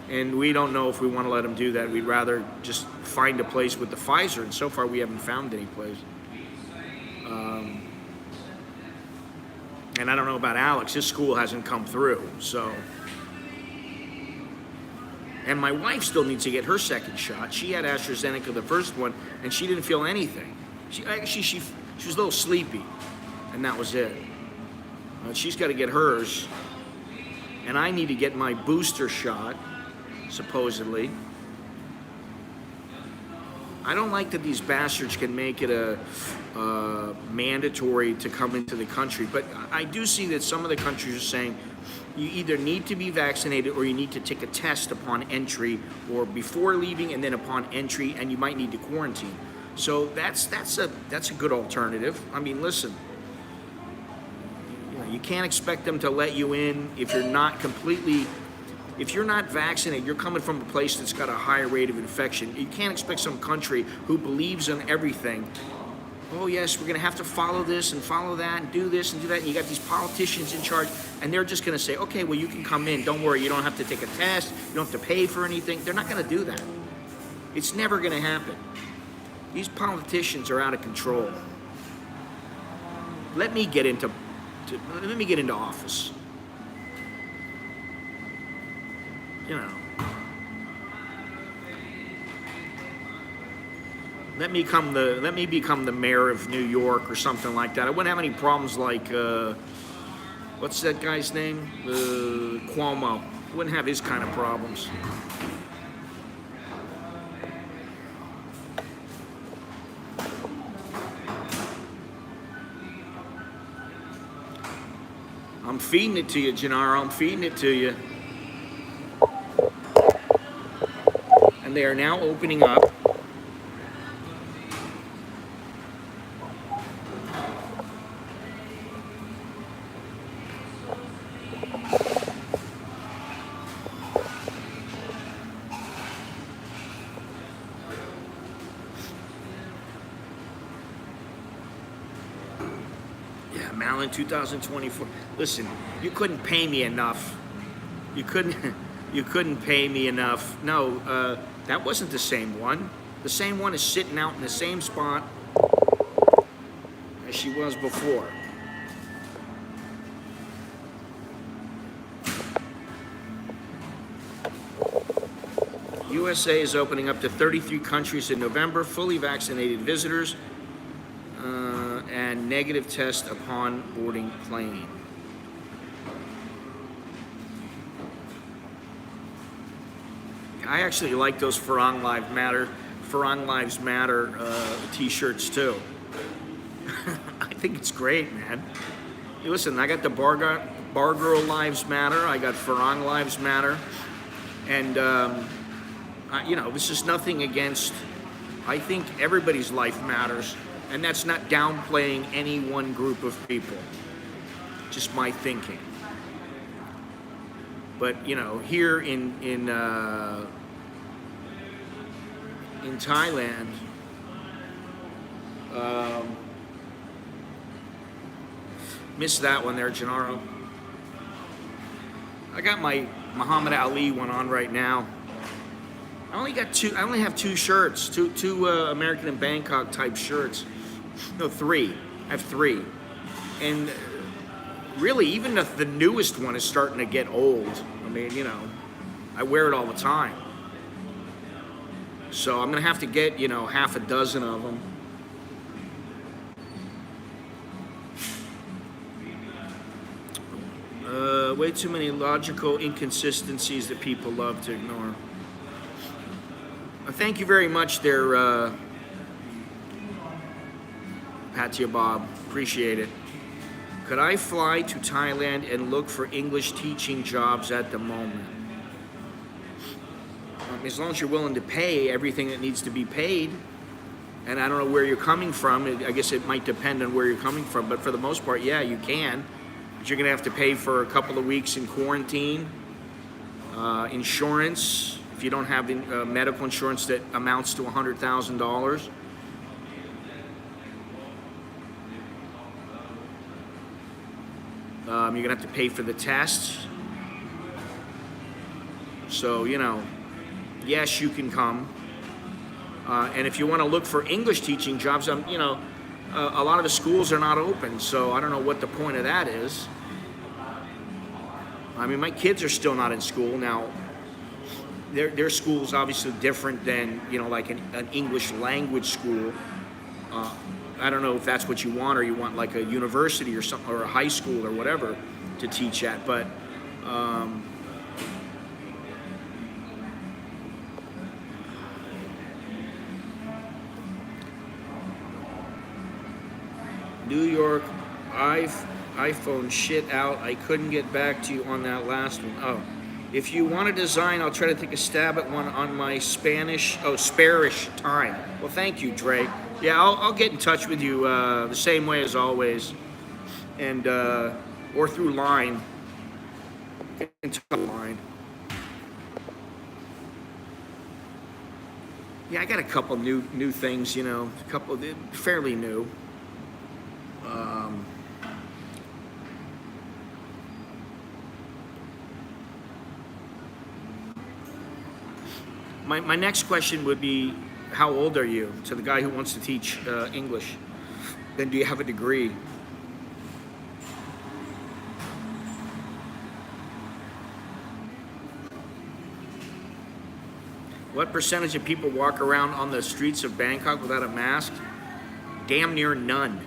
A: And we don't know if we want to let them do that. We'd rather just find a place with the Pfizer, and so far we haven't found any place. And I don't know about Alex. His school hasn't come through, so. And my wife still needs to get her second shot. She had AstraZeneca, the first one, and she didn't feel anything. She was a little sleepy, and that was it. She's got to get hers, and I need to get my booster shot, supposedly. I don't like that these bastards can make it a mandatory to come into the country, but I do see that some of the countries are saying you either need to be vaccinated or you need to take a test upon entry or before leaving and then upon entry, and you might need to quarantine. So that's a good alternative. I mean, listen, you can't expect them to let you in if you're not vaccinated. You're coming from a place that's got a higher rate of infection. You can't expect some country who believes in everything. Oh yes, we're gonna have to follow this and follow that and do this and do that. And you got these politicians in charge, and they're just gonna say, okay, well you can come in. Don't worry, you don't have to take a test. You don't have to pay for anything. They're not gonna do that. It's never gonna happen. These politicians are out of control. Let me get into office. You know, let me become the mayor of New York or something like that. I wouldn't have any problems like what's that guy's name? Cuomo. Wouldn't have his kind of problems. I'm feeding it to you, Gennaro. I'm feeding it to you. And they are now opening up. Yeah, Malin 2024. Listen, you couldn't pay me enough. You couldn't pay me enough. No, that wasn't the same one. The same one is sitting out in the same spot as she was before. USA is opening up to 33 countries in November. Fully vaccinated visitors and negative test upon boarding plane. I actually like those Farang Lives Matter t-shirts too. I think it's great, man. Hey, listen, I got the Bar Girl Lives Matter. I got Farang Lives Matter. And, you know, this is nothing against, I think everybody's life matters. And that's not downplaying any one group of people. Just my thinking. But, you know, here in Thailand, missed that one there, Gennaro. I got my Muhammad Ali one on right now. I only have two shirts, two American in Bangkok type shirts. No, three. I have three. And really, even the newest one is starting to get old. I mean, you know, I wear it all the time. So I'm going to have to get, you know, half a dozen of them. Way too many logical inconsistencies that people love to ignore. Thank you very much there, Patia Bob. Appreciate it. Could I fly to Thailand and look for English teaching jobs at the moment? As long as you're willing to pay everything that needs to be paid. And I don't know where you're coming from. I guess it might depend on where you're coming from. But for the most part, yeah, you can. But you're going to have to pay for a couple of weeks in quarantine. Insurance, if you don't have medical insurance that amounts to $100,000. You're going to have to pay for the tests. So, yes, you can come. And if you want to look for English teaching jobs, a lot of the schools are not open, so I don't know what the point of that is. I mean, my kids are still not in school now. Their school is obviously different than like an English language school. I don't know if that's what you want, or you want like a university or something, or a high school or whatever to teach at. But New York iPhone shit out. I couldn't get back to you on that last one. Oh, if you want a design, I'll try to take a stab at one on my sparish time. Well, thank you, Dre. Yeah, I'll get in touch with you the same way as always, and or through line. Get in touch with line. Yeah, I got a couple new things. A couple fairly new. My next question would be, how old are you? To the guy who wants to teach English. Then do you have a degree? What percentage of people walk around on the streets of Bangkok without a mask? Damn near none.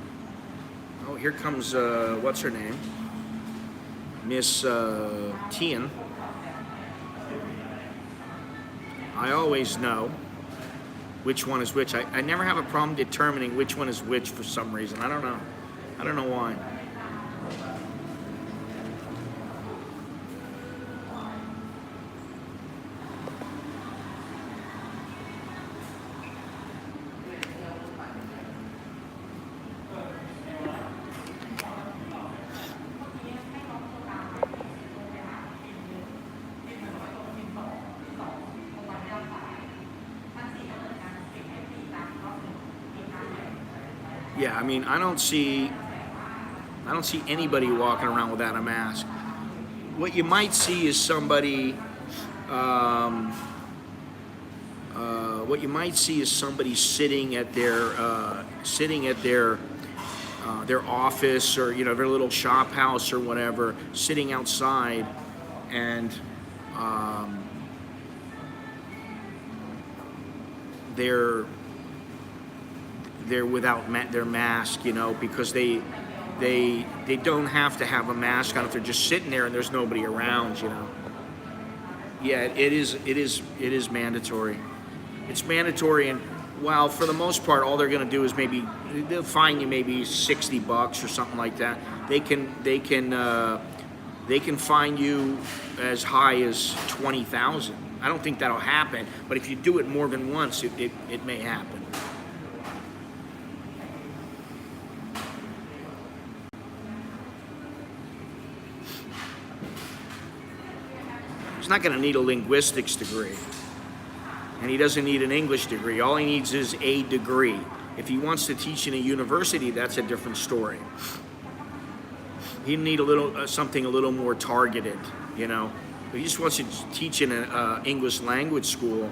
A: Oh, here comes, what's her name? Miss Tian. I always know which one is which. I never have a problem determining which one is which for some reason. I don't know. I don't know why. Yeah, I mean, I don't see anybody walking around without a mask. What you might see is somebody. What you might see is somebody sitting at their office, or their little shop house or whatever, sitting outside, and they're without their mask, because they don't have to have a mask on if they're just sitting there and there's nobody around, Yeah, it is mandatory. It's mandatory, and while for the most part all they're going to do is they'll fine you maybe $60 or something like that. They can fine you as high as 20,000. I don't think that'll happen, but if you do it more than once, it may happen. He's not going to need a linguistics degree, and he doesn't need an English degree. All he needs is a degree. If he wants to teach in a university, that's a different story. He need something a little more targeted, If he just wants to teach in an English language school,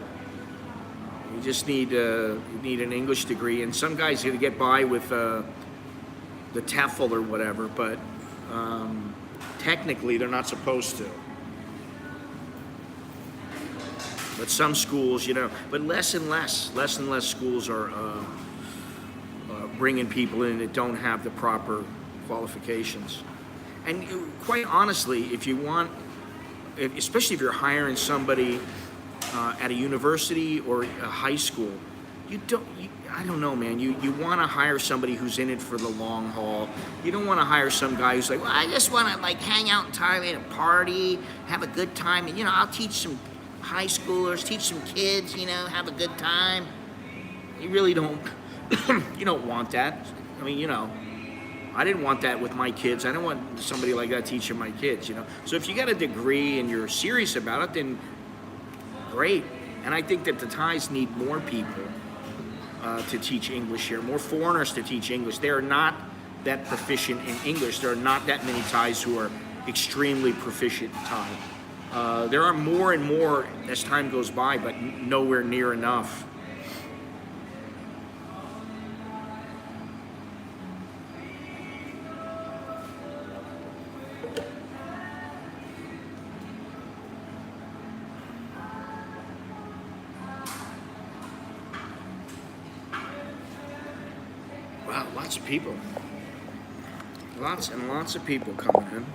A: you just need an English degree. And some guys are going to get by with the TEFL or whatever, but technically they're not supposed to. But some schools, but less and less schools are bringing people in that don't have the proper qualifications. And quite honestly, especially if you're hiring somebody at a university or a high school, I don't know, man. You want to hire somebody who's in it for the long haul. You don't want to hire some guy who's like, well, I just want to hang out in Thailand and party, have a good time, and I'll teach some high schoolers, teach some kids, have a good time. You really don't. You don't want that. I mean, I didn't want that with my kids. I don't want somebody like that teaching my kids, So if you got a degree and you're serious about it, then great. And I think that the Thais need more people to teach English here, more foreigners to teach English. They are not that proficient in English. There are not that many Thais who are extremely proficient in Thai. There are more and more as time goes by, but nowhere near enough. Wow, lots of people. Lots and lots of people coming in.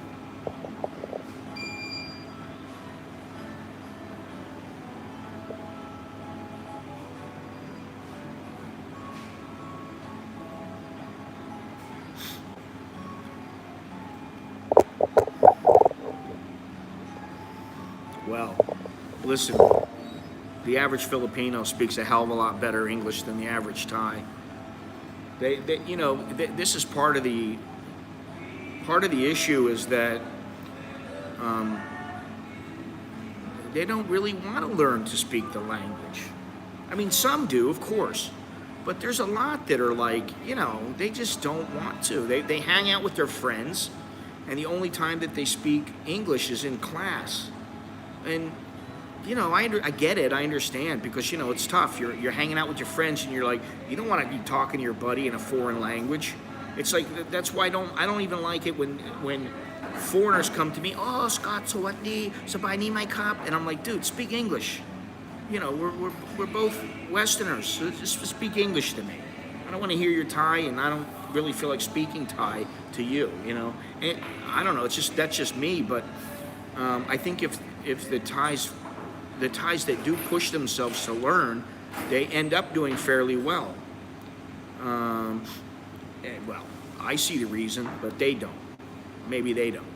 A: Well, listen, the average Filipino speaks a hell of a lot better English than the average Thai. This is part of the issue is that they don't really want to learn to speak the language. I mean, some do, of course, but there's a lot that are like, they just don't want to. They hang out with their friends, and the only time that they speak English is in class. And I get it. I understand because it's tough. You're hanging out with your friends, and you're like, you don't want to be talking to your buddy in a foreign language. It's like that's why I don't even like it when foreigners come to me. Oh, Scott, so what? Sabay my cup, and I'm like, dude, speak English. We're both Westerners. So just speak English to me. I don't want to hear your Thai, and I don't really feel like speaking Thai to you. And I don't know. That's just me, but I think if the Thais that do push themselves to learn, they end up doing fairly well. Well, I see the reason, but they don't. Maybe they don't,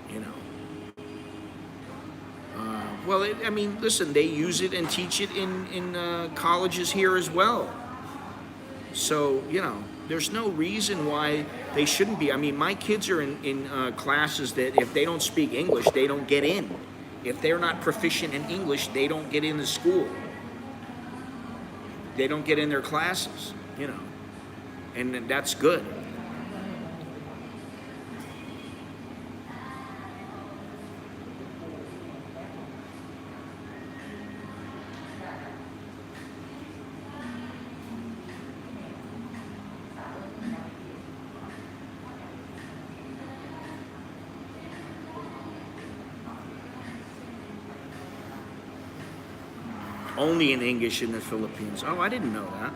A: listen, they use it and teach it in colleges here as well. So, there's no reason why they shouldn't be. I mean, my kids are in classes that if they don't speak English, they don't get in. If they're not proficient in English, they don't get into school. They don't get in their classes, and that's good. Only in English in the Philippines. Oh, I didn't know that.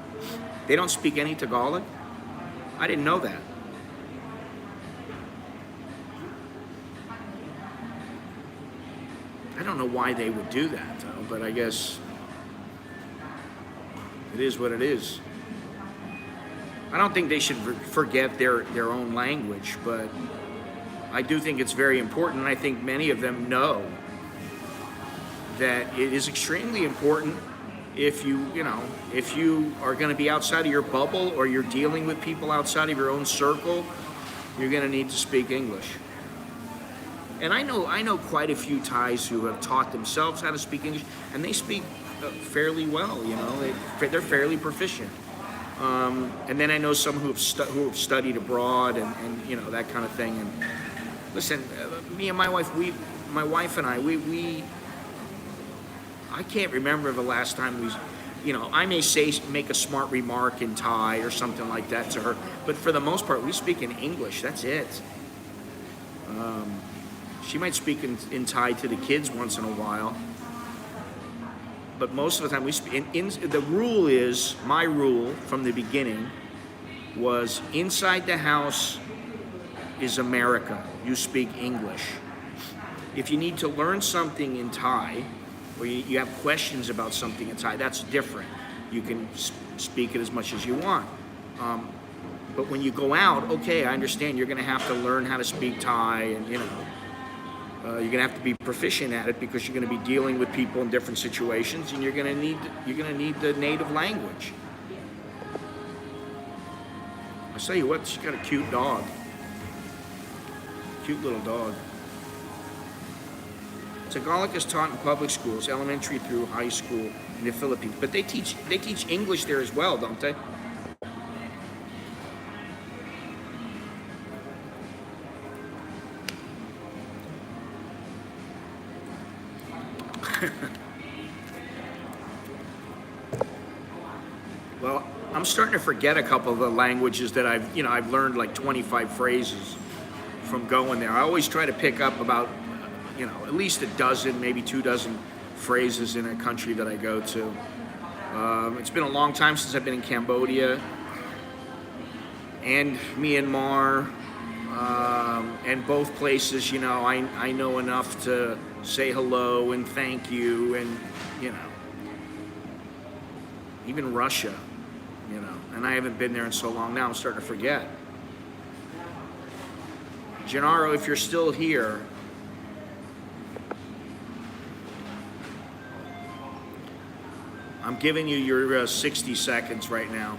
A: They don't speak any Tagalog? I didn't know that. I don't know why they would do that, though, but I guess it is what it is. I don't think they should forget their own language, but I do think it's very important, and I think many of them know that it is extremely important if you are going to be outside of your bubble or you're dealing with people outside of your own circle, you're going to need to speak English. And I know quite a few Thais who have taught themselves how to speak English, and they speak fairly well. They're fairly proficient. And then I know some who have studied abroad and that kind of thing. And listen, me and my wife, I can't remember the last time I may make a smart remark in Thai or something like that to her, but for the most part, we speak in English. That's it. She might speak in Thai to the kids once in a while, but most of the time we speak. The rule is, my rule from the beginning was inside the house is America. You speak English. If you need to learn something in Thai, or you have questions about something in Thai, that's different. You can speak it as much as you want. But when you go out, okay, I understand you're going to have to learn how to speak Thai, and you're going to have to be proficient at it because you're going to be dealing with people in different situations, and you're going to need the native language. I'll tell you what, she's got a cute dog, cute little dog. Tagalog is taught in public schools, elementary through high school in the Philippines. But they teach English there as well, don't they? Well, I'm starting to forget a couple of the languages that I've learned like 25 phrases from going there. I always try to pick up about, at least a dozen, maybe 2 dozen phrases in a country that I go to. It's been a long time since I've been in Cambodia and Myanmar, and both places, I know enough to say hello and thank you, and even Russia, and I haven't been there in so long now, I'm starting to forget. Gennaro, if you're still here, I'm giving you your 60 seconds right now.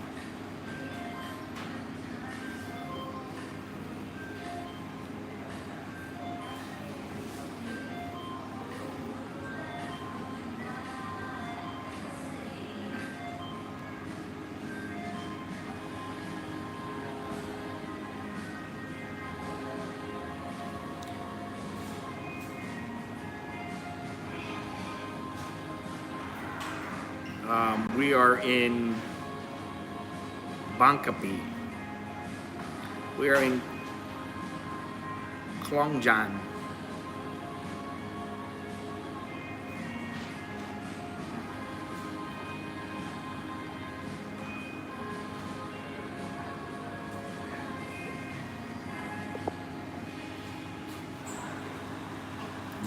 A: We are in Bangkok. We are in Klongjan.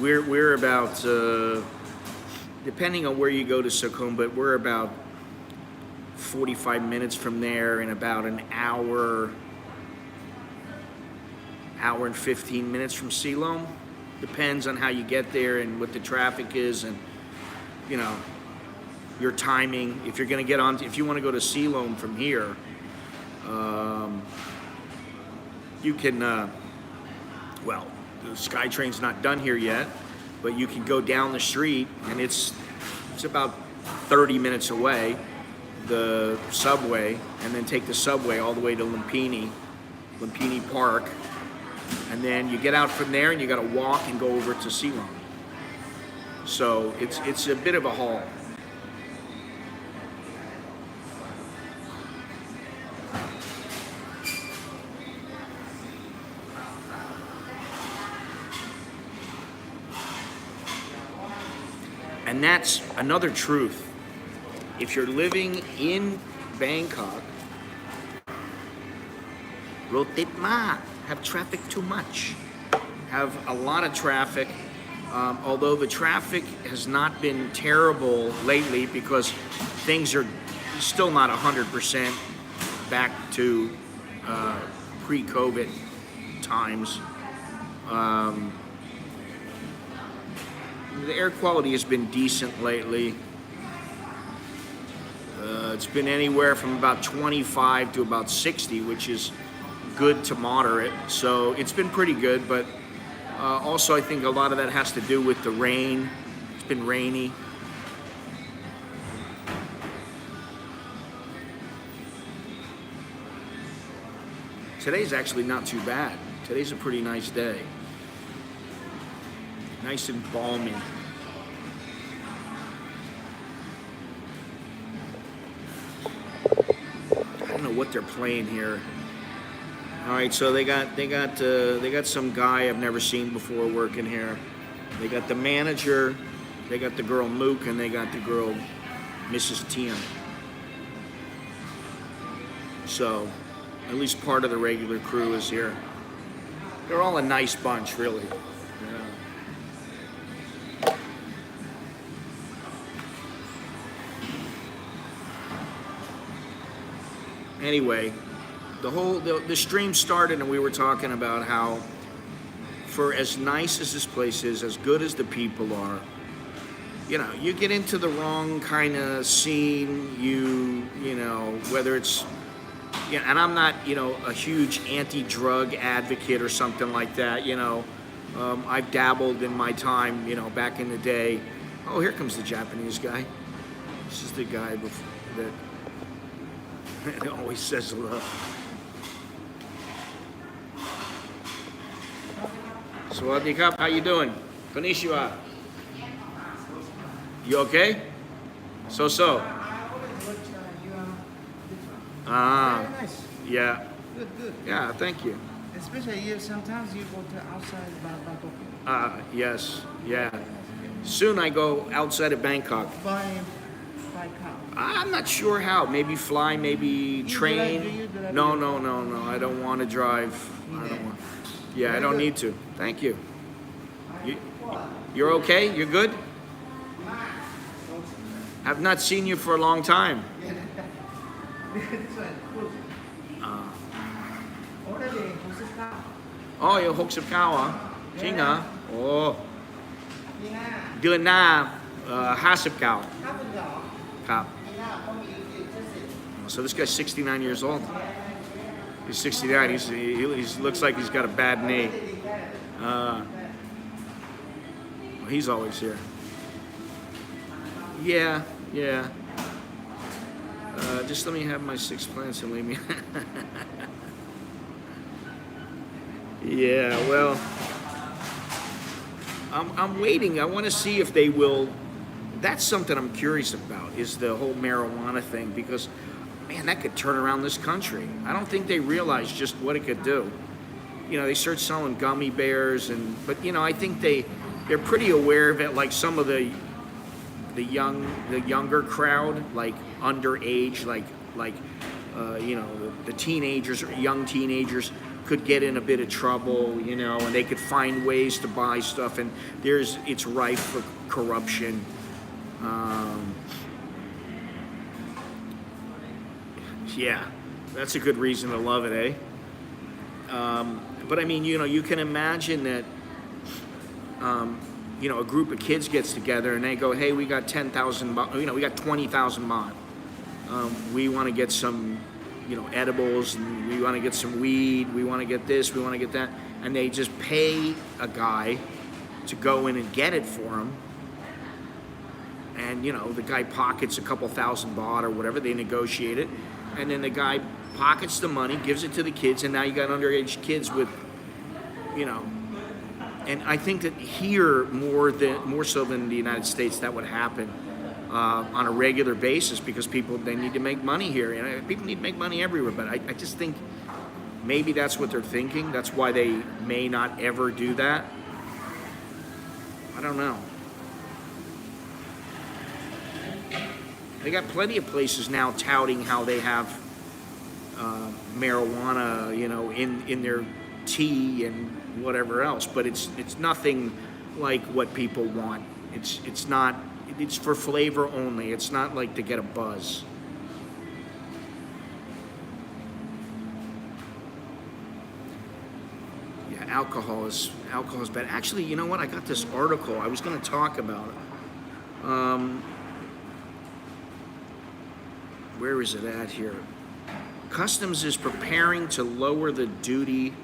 A: We're about, depending on where you go to Sukhumvit, we're about 45 minutes from there, and about an hour and 15 minutes from Silom. Depends on how you get there and what the traffic is, and your timing. If you're going to if you want to go to Silom from here, you can. Well, the SkyTrain's not done here yet, but you can go down the street, and it's about 30 minutes away, the subway, and then take the subway all the way to Lumpini Park, and then you get out from there and you got to walk and go over to Silom. So it's a bit of a haul. And that's another truth. If you're living in Bangkok, rotate ma, have traffic too much. Have a lot of traffic, although the traffic has not been terrible lately because things are still not 100% back to pre-COVID times. The air quality has been decent lately. It's been anywhere from about 25 to about 60, which is good to moderate. So it's been pretty good, but also I think a lot of that has to do with the rain. It's been rainy. Today's actually not too bad. Today's a pretty nice day. Nice and balmy. I don't know what they're playing here. All right, so they got some guy I've never seen before working here. They got the manager, they got the girl Mook, and they got the girl Mrs. Tien. So at least part of the regular crew is here. They're all a nice bunch, really. Anyway, the stream started, and we were talking about how, for as nice as this place is, as good as the people are, you get into the wrong kind of scene. Whether it's, and I'm not, a huge anti-drug advocate or something like that. I've dabbled in my time, back in the day. Oh, here comes the Japanese guy. This is the guy that always says hello. Sawadee krap, how you doing? Konnichiwa. You okay? So. Ah,
B: Very nice.
A: yeah,
B: Good, good.
A: yeah. Thank you.
B: Especially you, sometimes you go to outside Bangkok.
A: Yes, yeah. Soon I go outside of Bangkok.
B: By car.
A: I'm not sure how. Maybe fly, maybe train.
B: Do you drive
A: No,
B: your
A: no,
B: car?
A: no, no. I don't want to drive. I
B: Neither.
A: don't want. Yeah, I
B: Very
A: don't
B: good.
A: need to. Thank you. You, you're okay? You're good? I've not seen you for a long time.
B: This one, good. Already, 69.
A: อ๋ออยู่69เหรอจริงเหรอโอ้
B: ปีหน้า
A: เดือนหน้า59
B: ถ้าเป็นเหรอ
A: ครับ
B: ปีหน้าต้องมีอีก70
A: So this guy's 69 years old. He's 69. He looks like he's got a bad knee. He's always here. Yeah, yeah. Just let me have my 6 plants and leave me. Yeah, well, I'm waiting. I want to see if they will. That's something I'm curious about, is the whole marijuana thing, because, man, that could turn around this country. I don't think they realize just what it could do. You know, they start selling gummy bears, but you know, I think they're pretty aware of it. Like some of the younger crowd, like underage, like you know, the teenagers or young teenagers could get in a bit of trouble, you know, and they could find ways to buy stuff, and it's rife for corruption. Yeah, that's a good reason to love it, eh? But I mean, you know, you can imagine that, you know, a group of kids gets together and they go, hey, we got 10,000, you know, we got 20,000 baht. We want to get some, you know, edibles, and we want to get some weed, we want to get this, we want to get that. And they just pay a guy to go in and get it for them. And, you know, the guy pockets a couple thousand baht or whatever, they negotiate it. And then the guy pockets the money, gives it to the kids, and now you got underage kids with, you know. And I think that here, more so than the United States, that would happen on a regular basis, because they need to make money here. And people need to make money everywhere. But I just think maybe that's what they're thinking. That's why they may not ever do that. I don't know. They got plenty of places now touting how they have marijuana, you know, in their tea and whatever else, but it's nothing like what people want. It's not. It's for flavor only. It's not like to get a buzz. Yeah, alcohol is bad. Actually, you know what? I got this article. I was going to talk about it. Where is it at here? Customs is preparing to lower the duty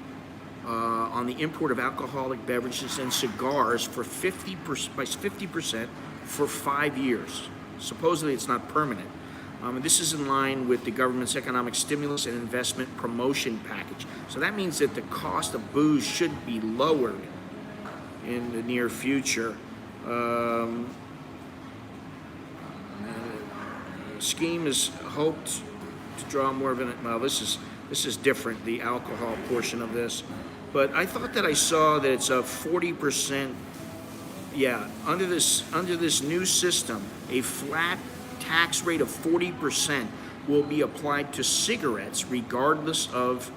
A: on the import of alcoholic beverages and cigars for 50% for 5 years. Supposedly, it's not permanent. And this is in line with the government's economic stimulus and investment promotion package. So that means that the cost of booze should be lowered in the near future. Scheme is hoped to draw more of an. Well, this is different, the alcohol portion of this, but I thought that I saw that it's a 40%. Yeah, under this new system, a flat tax rate of 40% will be applied to cigarettes, regardless of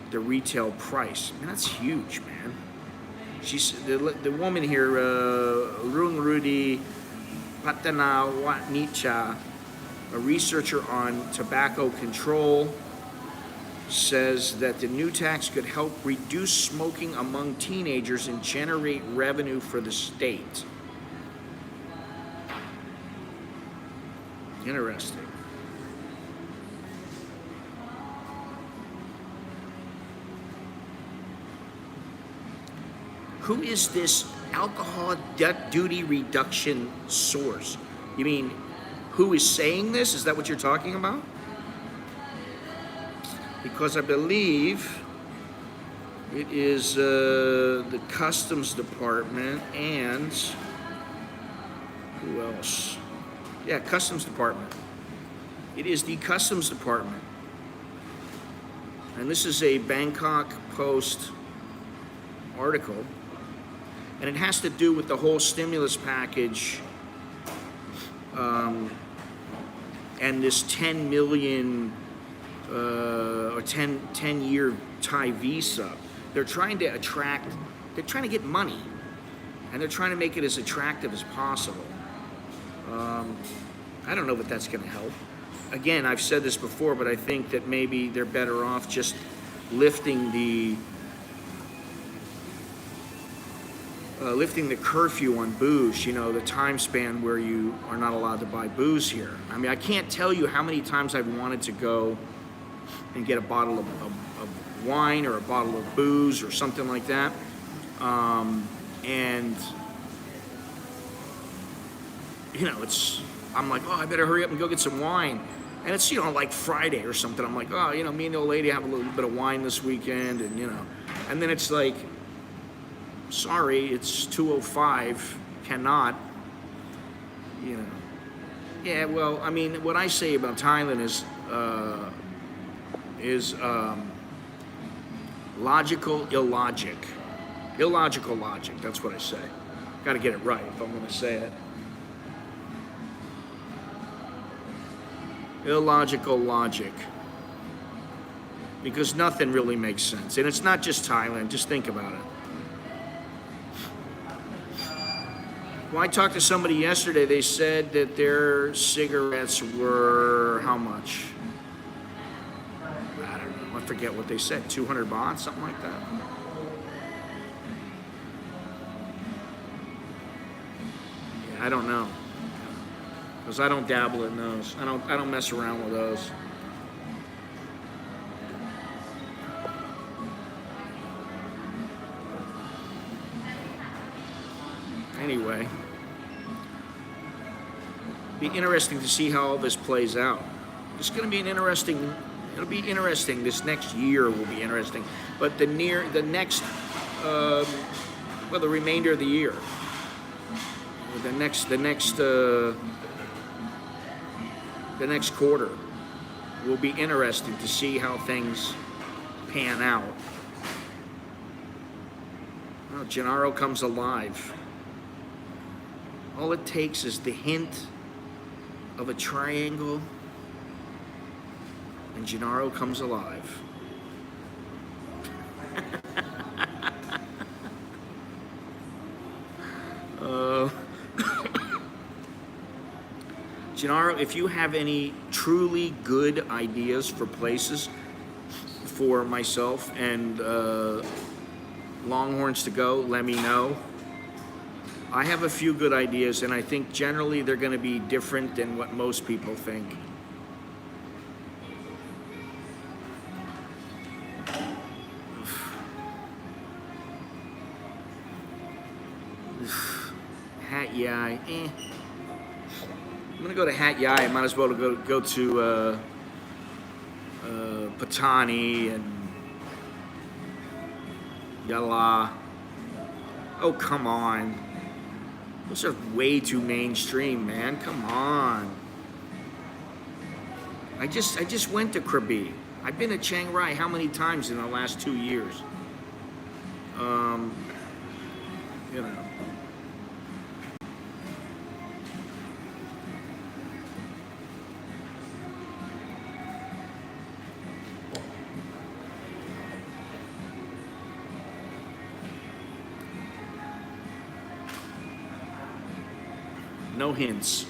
A: the retail price. Man, that's huge, man. She's the woman here, Rung Rudy Patana Watnicha, a researcher on tobacco control, says that the new tax could help reduce smoking among teenagers and generate revenue for the state. Interesting. Who is this alcohol duty reduction source? You mean, who is saying this? Is that what you're talking about? Because I believe it is the Customs Department and who else? Yeah, Customs Department. It is the Customs Department And this is a Bangkok Post article, and it has to do with the whole stimulus package and this 10 million or 10-year Thai visa. They're trying to get money, and they're trying to make it as attractive as possible. I don't know if that's going to help. Again, I've said this before, but I think that maybe they're better off just lifting the curfew on booze, the time span where you are not allowed to buy booze here. I mean, I can't tell you how many times I've wanted to go and get a bottle of wine or a bottle of booze or something like that. And, I'm like, oh, I better hurry up and go get some wine. And it's, like Friday or something. I'm like, oh, me and the old lady have a little bit of wine this weekend. And then it's like, sorry, it's 2:05, cannot, Yeah, well, I mean, what I say about Thailand is logical illogic. Illogical logic, that's what I say. Got to get it right if I'm going to say it. Illogical logic. Because nothing really makes sense. And it's not just Thailand, just think about it. Well, I talked to somebody yesterday, they said that their cigarettes were how much? I don't know, I forget what they said, 200 baht, something like that. Yeah, I don't know. Because I don't dabble in those. I don't mess around with those. Anyway, be interesting to see how all this plays out. It's going to be it'll be interesting. This next year will be interesting. But the remainder of the year, the next quarter will be interesting to see how things pan out. Well, Gennaro comes alive. All it takes is the hint of a triangle, and Gennaro comes alive. Gennaro, if you have any truly good ideas for places for myself and Longhorns to go, let me know. I have a few good ideas, and I think generally they're going to be different than what most people think. Hat Yai, I'm going to go to Hat Yai. I might as well go to Patani and Yala. Oh, come on. Those are way too mainstream, man. Come on. I just went to Krabi. I've been to Chiang Rai how many times in the last 2 years? No hints.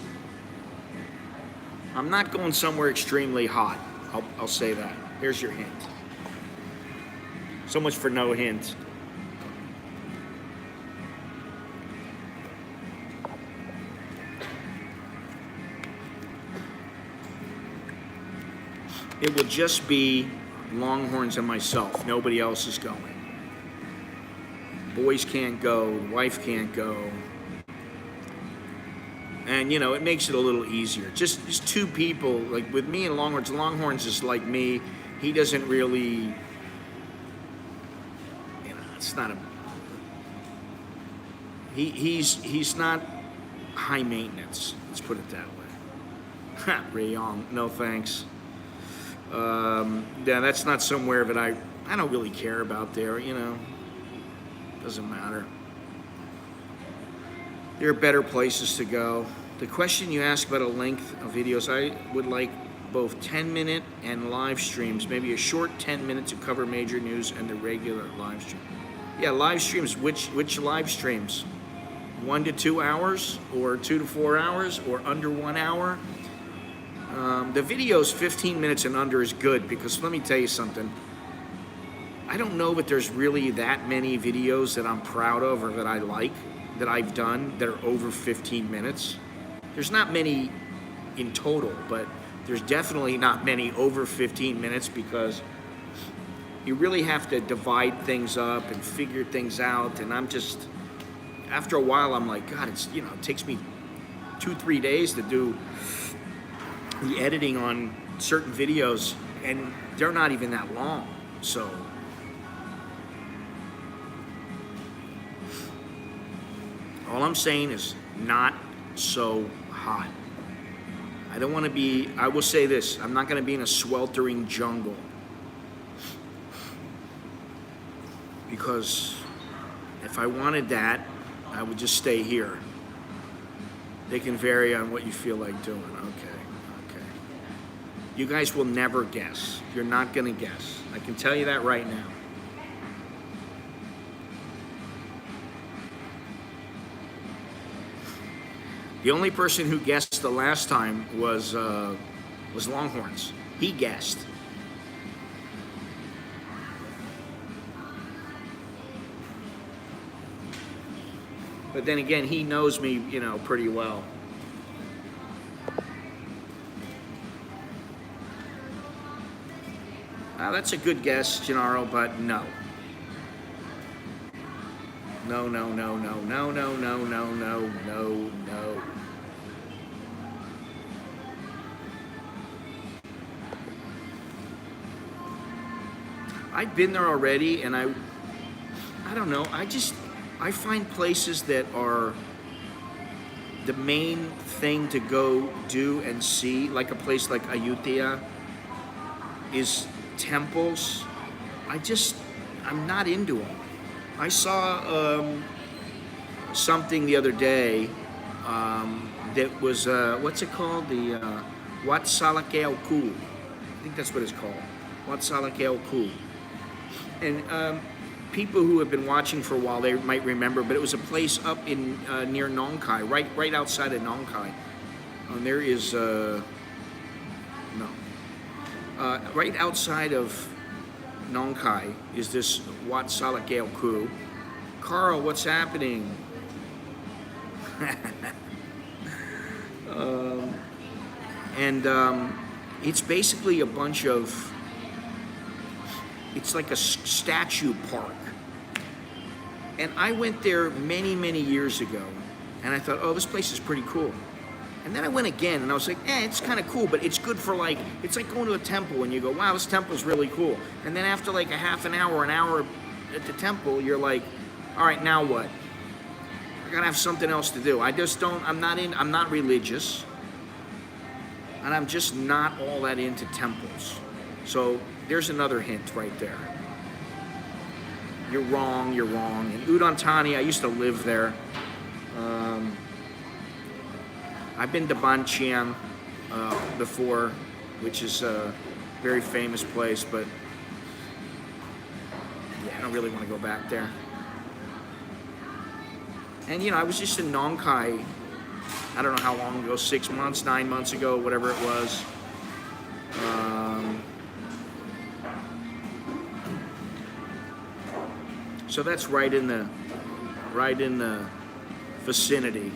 A: I'm not going somewhere extremely hot. I'll say that. Here's your hint. So much for no hint. It will just be Longhorns and myself. Nobody else is going. Boys can't go. Wife can't go. And, it makes it a little easier. Just two people, like with me and Longhorns. Longhorns is like me. He doesn't really, it's not a, he's not high maintenance. Let's put it that way. Ha, Rayong, no thanks. Yeah, that's not somewhere that I don't really care about there, you know. Doesn't matter. There are better places to go. The question you asked about a length of videos, I would like both 10-minute and live streams, maybe a short 10 minutes to cover major news and the regular live stream. Yeah, live streams, which live streams? 1 to 2 hours or 2 to 4 hours or under 1 hour? The videos 15 minutes and under is good because let me tell you something. I don't know that there's really that many videos that I'm proud of or that I like, that I've done that are over 15 minutes. There's not many in total, but there's definitely not many over 15 minutes because you really have to divide things up and figure things out. And I'm just, after a while, I'm like, God, it's, you know, it takes me 2-3 days to do the editing on certain videos, and they're not even that long. So all I'm saying is not so hot. I don't want to be, I will say this, I'm not going to be in a sweltering jungle. Because if I wanted that, I would just stay here. They can vary on what you feel like doing. Okay. You guys will never guess. You're not going to guess. I can tell you that right now. The only person who guessed the last time was Longhorns. He guessed. But then again, he knows me, you know, pretty well. That's a good guess, Gennaro, but no. No. I've been there already, and I don't know, I find places that are the main thing to go do and see, like a place like Ayutthaya, is temples. I'm not into them. I saw something the other day that was, what's it called? The Wat Salakeo-ku. I think that's what it's called. Wat Salakeo-ku. And people who have been watching for a while, they might remember, but it was a place up in near Nong Khai, right outside of Nong Khai. There is, right outside of Nong Khai is this Wat Salakeo-ku. Carl, what's happening? It's basically a bunch of, it's like a statue park. And I went there many years ago, and I thought, oh, this place is pretty cool. And then I went again, and I was like, it's kind of cool, but it's good for like, it's like going to a temple, and you go, wow, this temple's really cool. And then after like a half an hour at the temple, you're like, all right, now what? I gotta have something else to do. I'm not religious, and I'm just not all that into temples. So there's another hint right there. You're wrong. In Udon Thani, I used to live there. I've been to Ban Chiang before, which is a very famous place, but yeah, I don't really want to go back there. And you know, I was just in Nong Khai, I don't know how long ago, 6 months, 9 months ago, whatever it was. So that's right in the vicinity.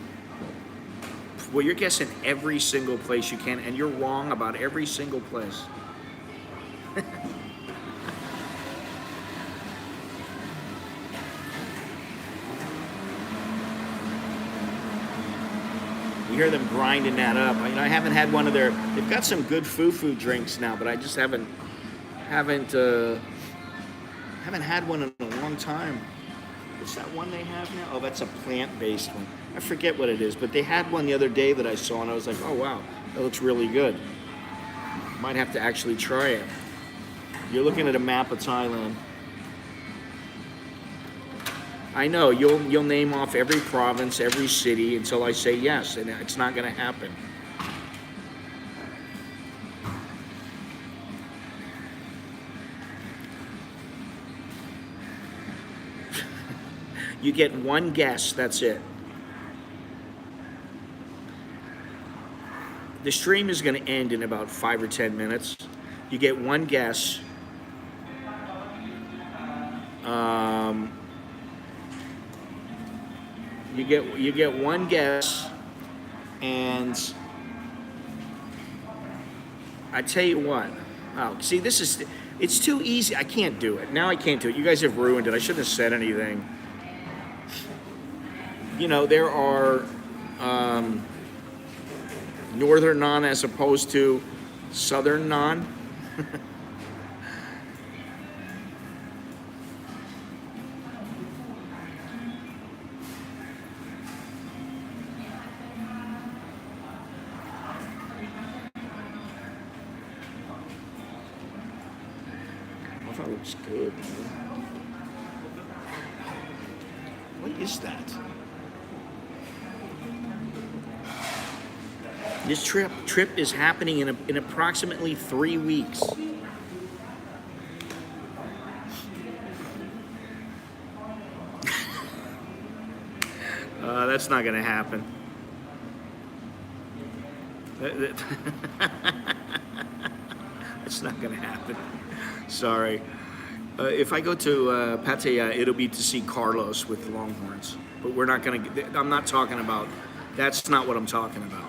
A: Well, you're guessing every single place you can, and you're wrong about every single place. You hear them grinding that up. I haven't had one of their. They've got some good fufu drinks now, but I just haven't had one in a long time. What's that one they have now? Oh, that's a plant-based one. I forget what it is, but they had one the other day that I saw, and I was like, oh wow, that looks really good. Might have to actually try it. You're looking at a map of Thailand. I know, you'll name off every province, every city until I say yes, and it's not going to happen. You get one guess, that's it. The stream is going to end in about 5 or 10 minutes. You get one guess. You get one guess, and I tell you what. Oh, see, it's too easy. I can't do it. Now I can't do it. You guys have ruined it. I shouldn't have said anything. You know, there are northern non as opposed to southern non. That looks good, man. What is that? This trip is happening in approximately 3 weeks. That's not going to happen. It's not going to happen. Sorry. If I go to Pattaya, it'll be to see Carlos with Longhorns. But we're not going to. I'm not talking about. That's not what I'm talking about.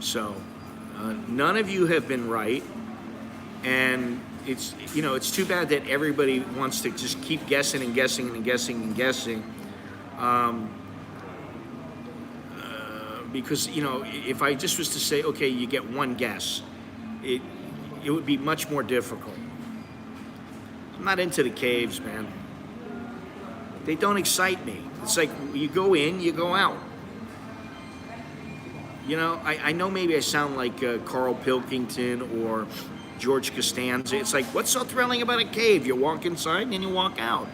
A: So, none of you have been right, and it's too bad that everybody wants to just keep guessing and guessing and guessing and guessing. Because if I just was to say, okay, you get one guess, it would be much more difficult. I'm not into the caves, man. They don't excite me. It's like you go in, you go out. I know maybe I sound like Carl Pilkington or George Costanza. It's like, what's so thrilling about a cave? You walk inside and then you walk out.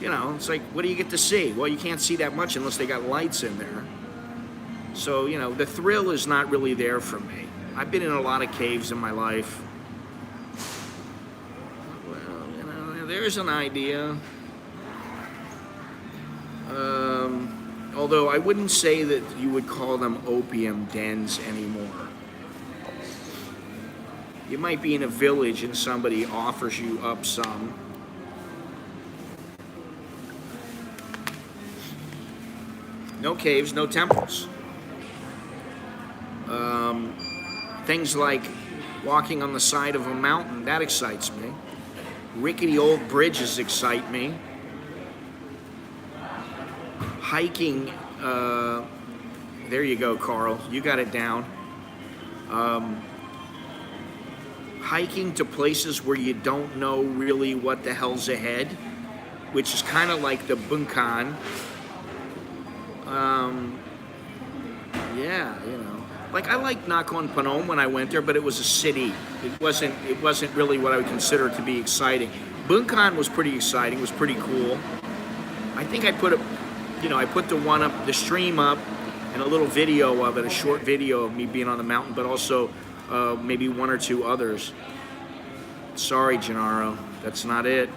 A: It's like, what do you get to see? Well, you can't see that much unless they got lights in there. So, the thrill is not really there for me. I've been in a lot of caves in my life. Well, there's an idea. Although I wouldn't say that you would call them opium dens anymore. You might be in a village and somebody offers you up some. No caves, no temples. Things like walking on the side of a mountain, that excites me. Rickety old bridges excite me. Hiking, there you go, Carl. You got it down. Hiking to places where you don't know really what the hell's ahead, which is kind of like the Bangkok. Yeah, Like I liked Nakhon Phanom when I went there, but it was a city. It wasn't really what I would consider to be exciting. Bangkok was pretty exciting. It was pretty cool. I think I put the stream up and a little video of it, a short video of me being on the mountain, but also maybe one or two others. Sorry, Gennaro, that's not it.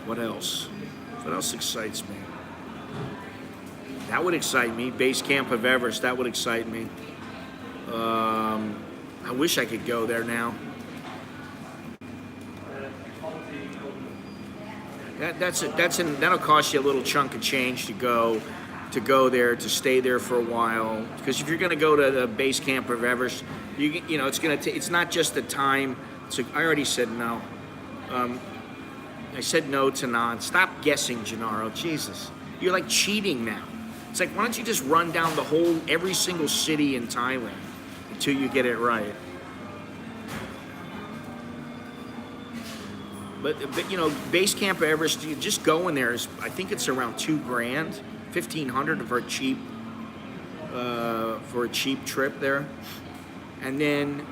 A: What else? What else excites me? That would excite me. Base Camp of Everest, that would excite me. I wish I could go there now. That'll cost you a little chunk of change to go there, to stay there for a while. Because if you're going to go to the Base Camp of Everest, it's not just the time. So I already said no. I said no to non. Stop guessing, Gennaro. Jesus, you're like cheating now. It's like, why don't you just run down every single city in Thailand until you get it right? But you know, base camp Everest, you just going there is, I think it's around $2,000, 1,500 for a cheap trip there, and then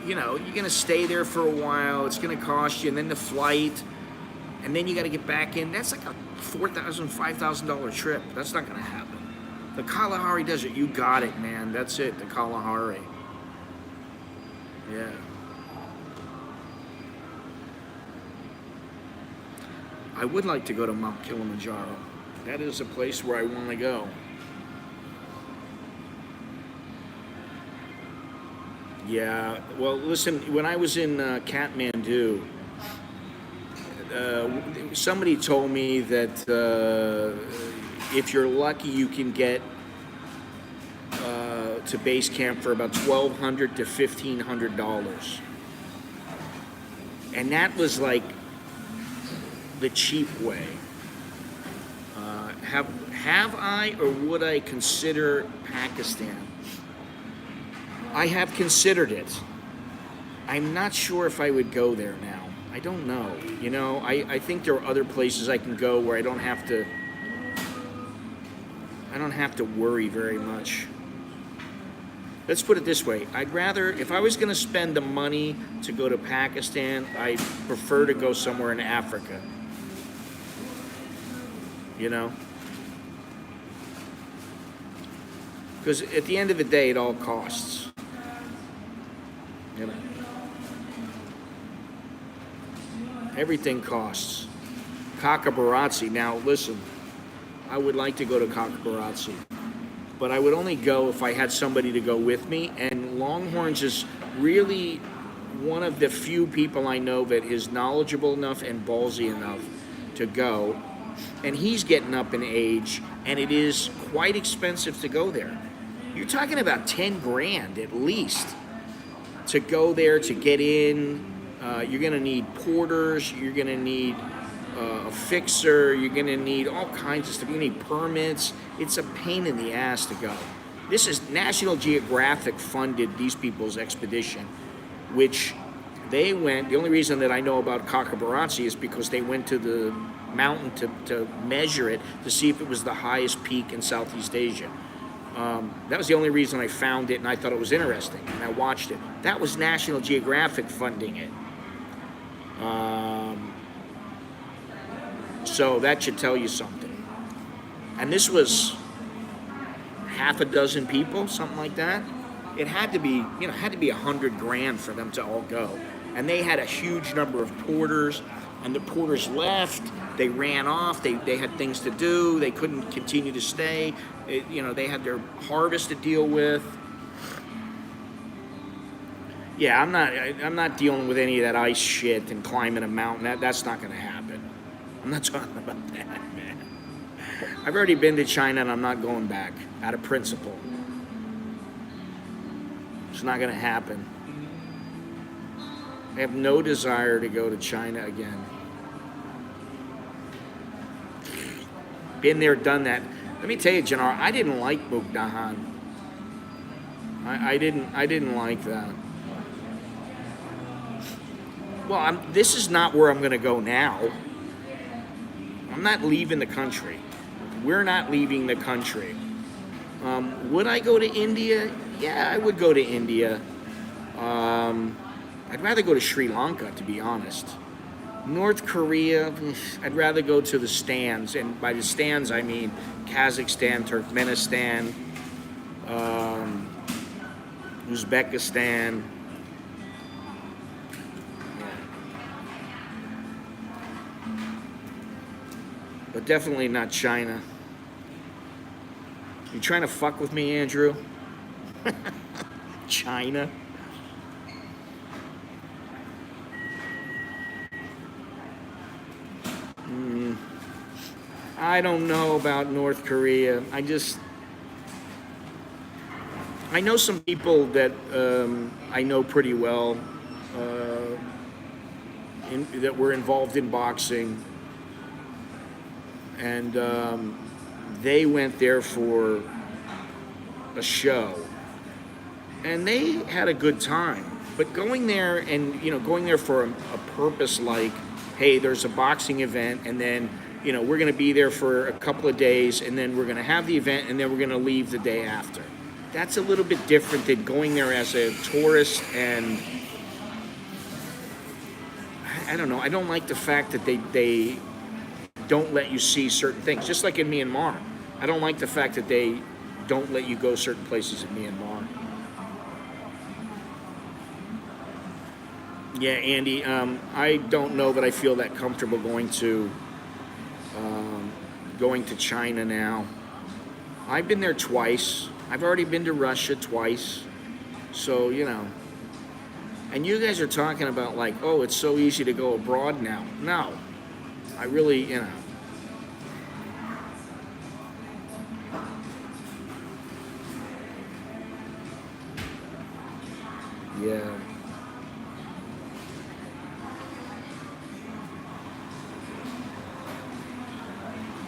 A: you know you're gonna stay there for a while. It's gonna cost you, and then the flight, and then you got to get back in. That's like a $4,000, $5,000 trip. That's not gonna happen. The Kalahari Desert, you got it, man. That's it. The Kalahari. Yeah. I would like to go to Mount Kilimanjaro. That is a place where I want to go. Yeah, well, listen, when I was in Kathmandu, somebody told me that if you're lucky, you can get to base camp for about $1,200 to $1,500. And that was like the cheap way. Have I or would I consider Pakistan? I have considered it. I'm not sure if I would go there now. I don't know. You know, I think there are other places I can go where I don't have to worry very much. Let's put it this way. I'd rather, if I was going to spend the money to go to Pakistan, I'd prefer to go somewhere in Africa. You know? Because at the end of the day, it all costs. You know? Everything costs. Kakabaratsi. Now, listen, I would like to go to Kakabaratsi, but I would only go if I had somebody to go with me. And Longhorns is really one of the few people I know that is knowledgeable enough and ballsy enough to go. And he's getting up in age, and it is quite expensive to go there. You're talking about 10 grand at least to go there, to get in. You're going to need porters. You're going to need a fixer. You're going to need all kinds of stuff. You need permits. It's a pain in the ass to go. This is National Geographic funded these people's expedition, which they went. The only reason that I know about Kakabaratsi is because they went to the mountain to measure it to see if it was the highest peak in Southeast Asia. That was the only reason I found it, and I thought it was interesting, and I watched it. That was National Geographic funding it. So that should tell you something. And this was half a dozen people, something like that. It had to be, had to be 100 grand for them to all go. And they had a huge number of porters, and the porters left. They ran off. They had things to do. They couldn't continue to stay. They had their harvest to deal with. Yeah, I'm not dealing with any of that ice shit and climbing a mountain. That's not going to happen. I'm not talking about that, man. I've already been to China, and I'm not going back out of principle. It's not going to happen. I have no desire to go to China again. Been there, done that. Let me tell you, Janar, I didn't like Mukdahan. I didn't like that. Well, this is not where I'm going to go now. I'm not leaving the country. We're not leaving the country. Would I go to India? Yeah, I would go to India. I'd rather go to Sri Lanka, to be honest. North Korea, I'd rather go to the stands. And by the stands, I mean Kazakhstan, Turkmenistan, Uzbekistan. But definitely not China. You trying to fuck with me, Andrew? China? I don't know about North Korea. I know some people that I know pretty well that were involved in boxing. And they went there for a show, and they had a good time. But going there and going there for a purpose like hey, there's a boxing event, and then we're going to be there for a couple of days, and then we're going to have the event, and then we're going to leave the day after. That's a little bit different than going there as a tourist. And I don't know. I don't like the fact that they don't let you see certain things. Just like in Myanmar, I don't like the fact that they don't let you go certain places in Myanmar. Yeah, Andy, I don't know that I feel that comfortable going to China now. I've been there twice. I've already been to Russia twice. So, and you guys are talking about like, oh, it's so easy to go abroad now. No, I really, yeah.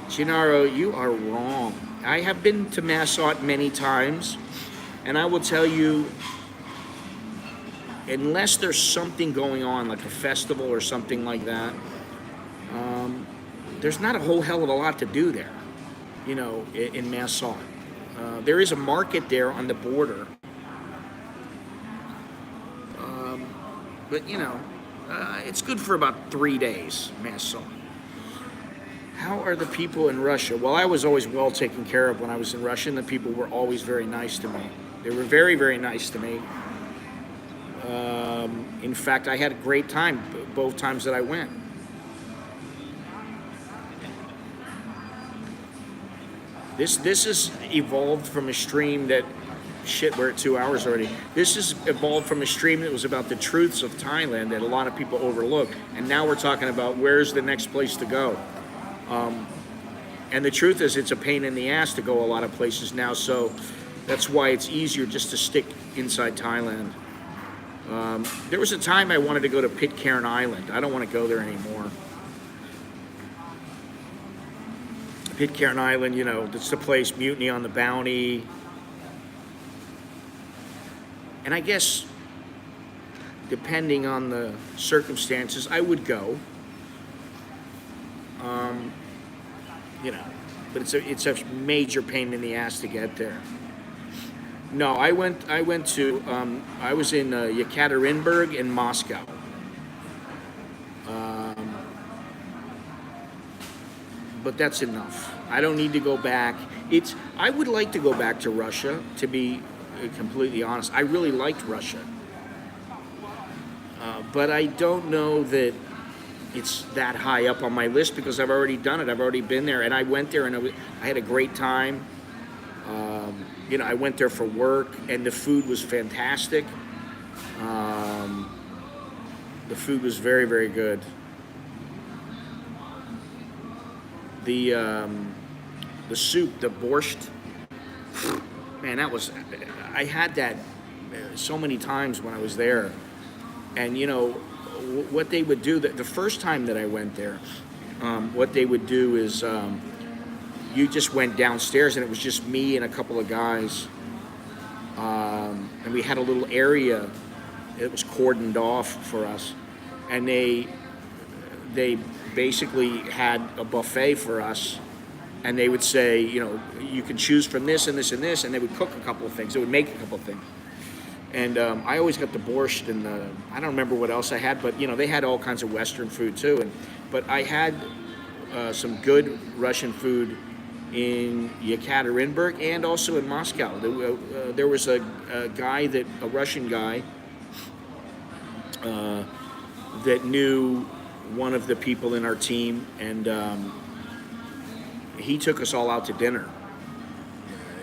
A: Gennaro, you are wrong. I have been to Massot many times, and I will tell you, unless there's something going on, like a festival or something like that, there's not a whole hell of a lot to do there, in Massot. There is a market there on the border, but it's good for about 3 days, Massot. How are the people in Russia? Well, I was always well taken care of when I was in Russia, and the people were always very nice to me. They were very, very nice to me. In fact, I had a great time both times that I went. This has evolved from a stream that, shit, we're at 2 hours already. This has evolved from a stream that was about the truths of Thailand that a lot of people overlook, and now we're talking about where's the next place to go. And the truth is, it's a pain in the ass to go a lot of places now, so that's why it's easier just to stick inside Thailand. There was a time I wanted to go to Pitcairn Island. I don't want to go there anymore. Pitcairn Island, that's the place, Mutiny on the Bounty. And I guess, depending on the circumstances, I would go. But it's a major pain in the ass to get there. No, I was in Yekaterinburg and Moscow. But that's enough. I don't need to go back. I would like to go back to Russia, to be completely honest. I really liked Russia. But I don't know that it's that high up on my list because I've already done it. I've already been there, and I went there, and I had a great time. I went there for work, and the food was fantastic. The food was very, very good. The soup, the borscht, man, I had that so many times when I was there. And, what they would do, the first time that I went there, what they would do is you just went downstairs, and it was just me and a couple of guys. And we had a little area that was cordoned off for us. And they basically had a buffet for us. And they would say, you can choose from this and this and this. And they would cook a couple of things. They would make a couple of things. And I always got the borscht, and I don't remember what else I had, but they had all kinds of Western food too. But I had some good Russian food in Yekaterinburg and also in Moscow. There was a Russian guy that knew one of the people in our team, and he took us all out to dinner.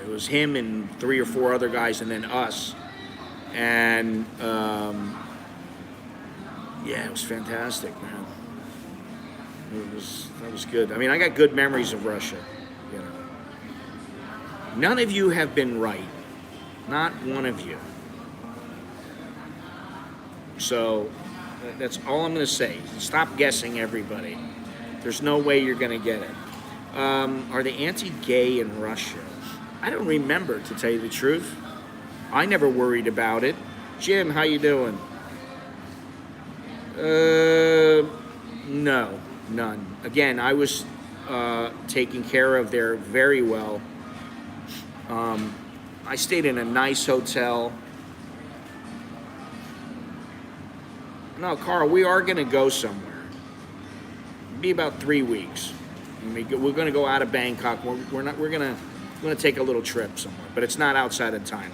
A: It was him and 3 or 4 other guys, and then us. And it was fantastic, man. That was good. I mean, I got good memories of Russia. None of you have been right. Not one of you. So that's all I'm going to say. Stop guessing, everybody. There's no way you're going to get it. Are they anti-gay in Russia? I don't remember, to tell you the truth. I never worried about it. Jim, how you doing? No, none. Again, I was taken care of there very well. I stayed in a nice hotel. No, Carl, we are going to go somewhere. It'll be about 3 weeks. We're going to go out of Bangkok. We're going to take a little trip somewhere, but it's not outside of Thailand.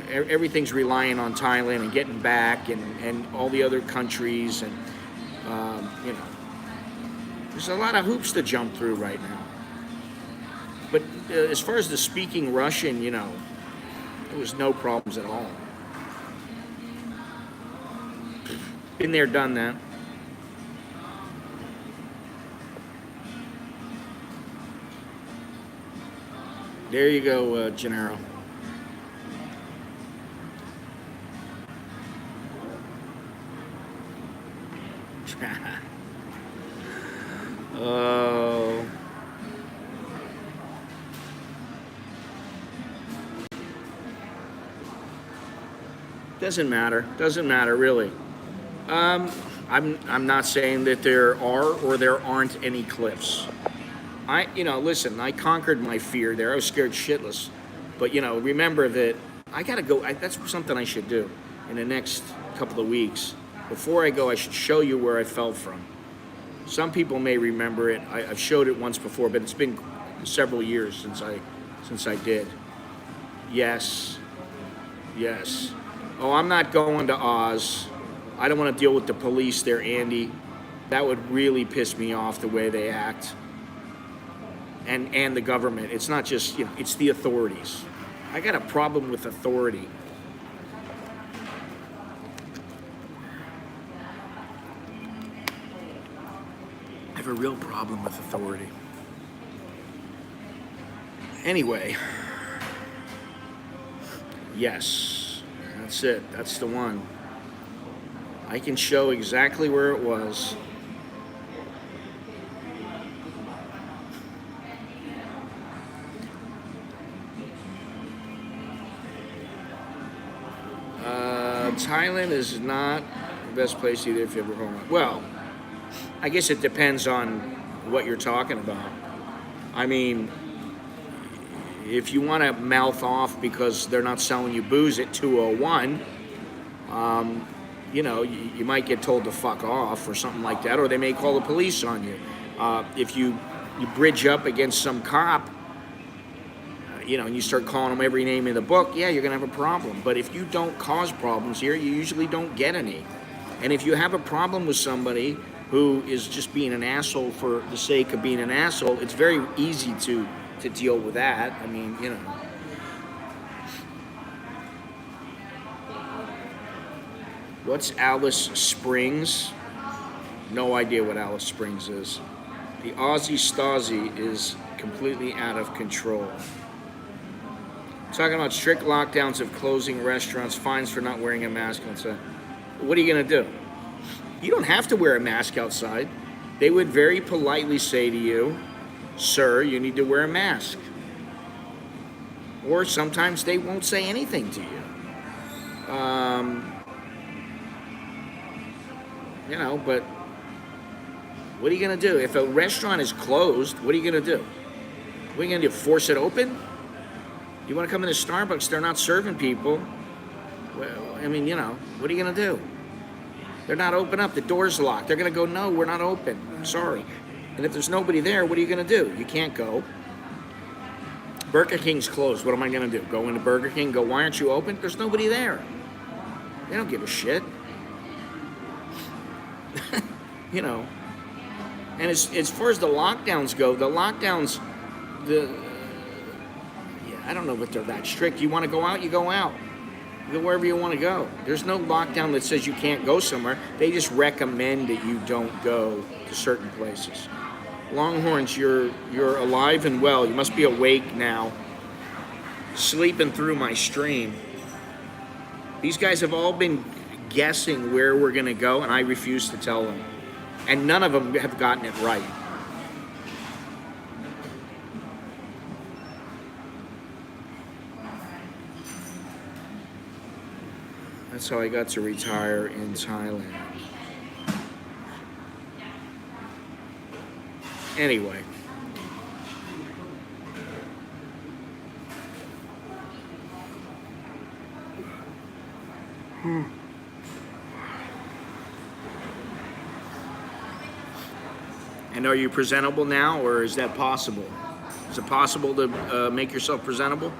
A: Everything's relying on Thailand and getting back, and all the other countries, and you know, there's a lot of hoops to jump through right now. But as far as the speaking Russian, you know, there was no problems at all. Been there, done that. There you go, Gennaro. Oh. Doesn't matter. Doesn't matter, really. I'm not saying that there are or there aren't any cliffs. Listen, I conquered my fear there. I was scared shitless. But, remember that I got to go. That's something I should do in the next couple of weeks. Before I go, I should show you where I fell from. Some people may remember it. I've showed it once before, but it's been several years since I did. Yes. Yes. Oh, I'm not going to Oz. I don't want to deal with the police there, Andy. That would really piss me off the way they act. And the government. It's not just, it's the authorities. I got a problem with authority. I have a real problem with authority. Anyway. Yes. That's it. That's the one. I can show exactly where it was. Thailand is not the best place either if you ever home. Well, I guess it depends on what you're talking about. I mean, if you want to mouth off because they're not selling you booze at 201, you might get told to fuck off or something like that, or they may call the police on you. If you bridge up against some cop, and you start calling them every name in the book, yeah, you're going to have a problem. But if you don't cause problems here, you usually don't get any. And if you have a problem with somebody who is just being an asshole for the sake of being an asshole, it's very easy to deal with that. I mean, What's Alice Springs? No idea what Alice Springs is. The Aussie Stasi is completely out of control. Talking about strict lockdowns of closing restaurants, fines for not wearing a mask outside. What are you going to do? You don't have to wear a mask outside. They would very politely say to you, sir, you need to wear a mask. Or sometimes they won't say anything to you. But what are you going to do? If a restaurant is closed, what are you going to do? What are you going to do? Force it open? You want to come into Starbucks, they're not serving people. Well, what are you going to do? They're not open up. The door's locked. They're going to go, no, we're not open. Sorry. And if there's nobody there, what are you going to do? You can't go. Burger King's closed. What am I going to do? Go into Burger King, go, why aren't you open? There's nobody there. They don't give a shit. And as far as the lockdowns go, I don't know if they're that strict. You want to go out, you go out. You go wherever you want to go. There's no lockdown that says you can't go somewhere. They just recommend that you don't go to certain places. Longhorns, you're alive and well. You must be awake now, sleeping through my stream. These guys have all been guessing where we're going to go, and I refuse to tell them. And none of them have gotten it right. That's how I got to retire in Thailand. Anyway. And are you presentable now, or is that possible? Is it possible to make yourself presentable?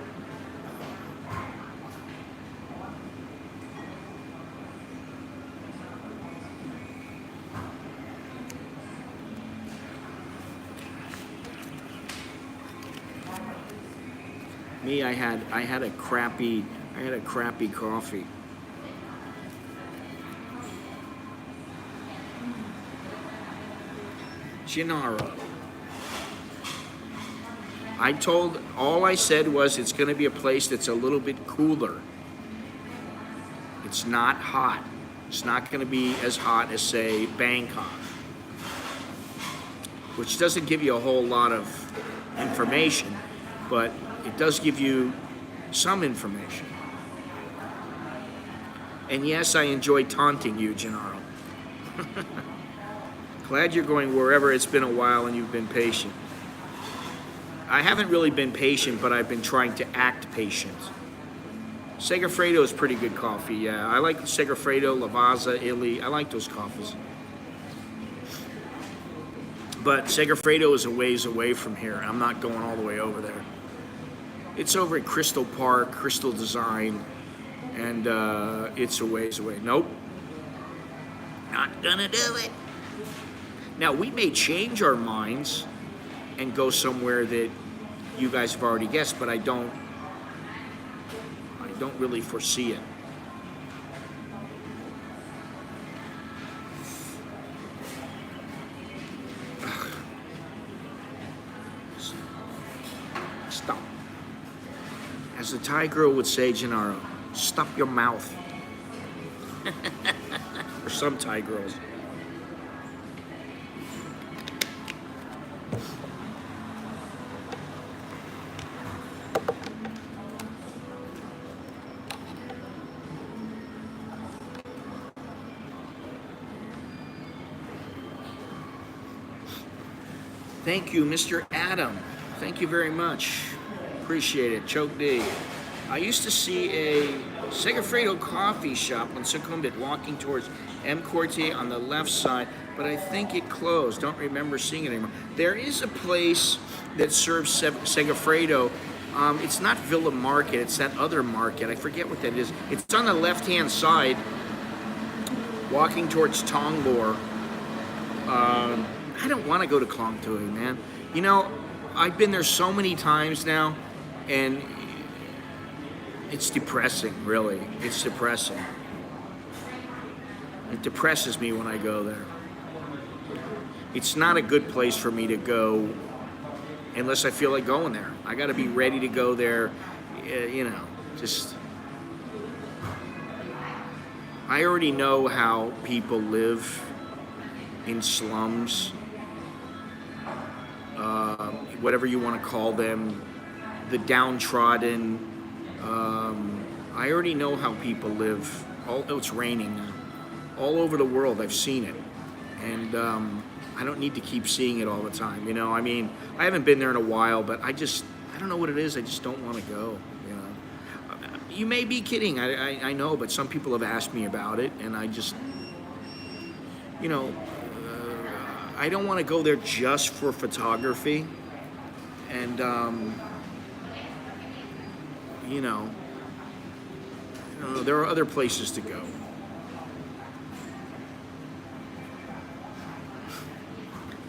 A: Me, I had a crappy coffee. Gennaro. All I said was it's going to be a place that's a little bit cooler. It's not hot. It's not going to be as hot as, say, Bangkok, which doesn't give you a whole lot of information, but it does give you some information. And yes, I enjoy taunting you, Gennaro. Glad you're going wherever. It's been a while and you've been patient. I haven't really been patient, but I've been trying to act patient. Segafredo is pretty good coffee, yeah. I like Segafredo, Lavazza, Illy. I like those coffees. But Segafredo is a ways away from here. I'm not going all the way over there. It's over at Crystal Park, Crystal Design, and it's a ways away. Nope. Not gonna do it. Now, we may change our minds and go somewhere that you guys have already guessed, but I don't really foresee it. Stop. As the Thai girl would say, Gennaro, stop your mouth. Or some Thai girls. Thank you, Mr. Adam. Thank you very much. Appreciate it. Choke D. I used to see a Segafredo coffee shop on Sukhumvit walking towards M. Quartier on the left side, but I think it closed. Don't remember seeing it anymore. There is a place that serves Segafredo. It's not Villa Market. It's that other market. I forget what that is. It's on the left-hand side, walking towards Tonglor. I don't want to go to Klong Toei, man. You know, I've been there so many times now, and it's depressing, really. It's depressing. It depresses me when I go there. It's not a good place for me to go unless I feel like going there. I got to be ready to go there, you know, just... I already know how people live in slums, whatever you want to call them, the downtrodden. I already know how people live. It's raining now. All over the world, I've seen it. And I don't need to keep seeing it all the time, you know? I mean, I haven't been there in a while, but I don't know what it is. I just don't want to go, you know? You may be kidding, I know, but some people have asked me about it, and I just, you know, I don't want to go there just for photography, and you know, there are other places to go.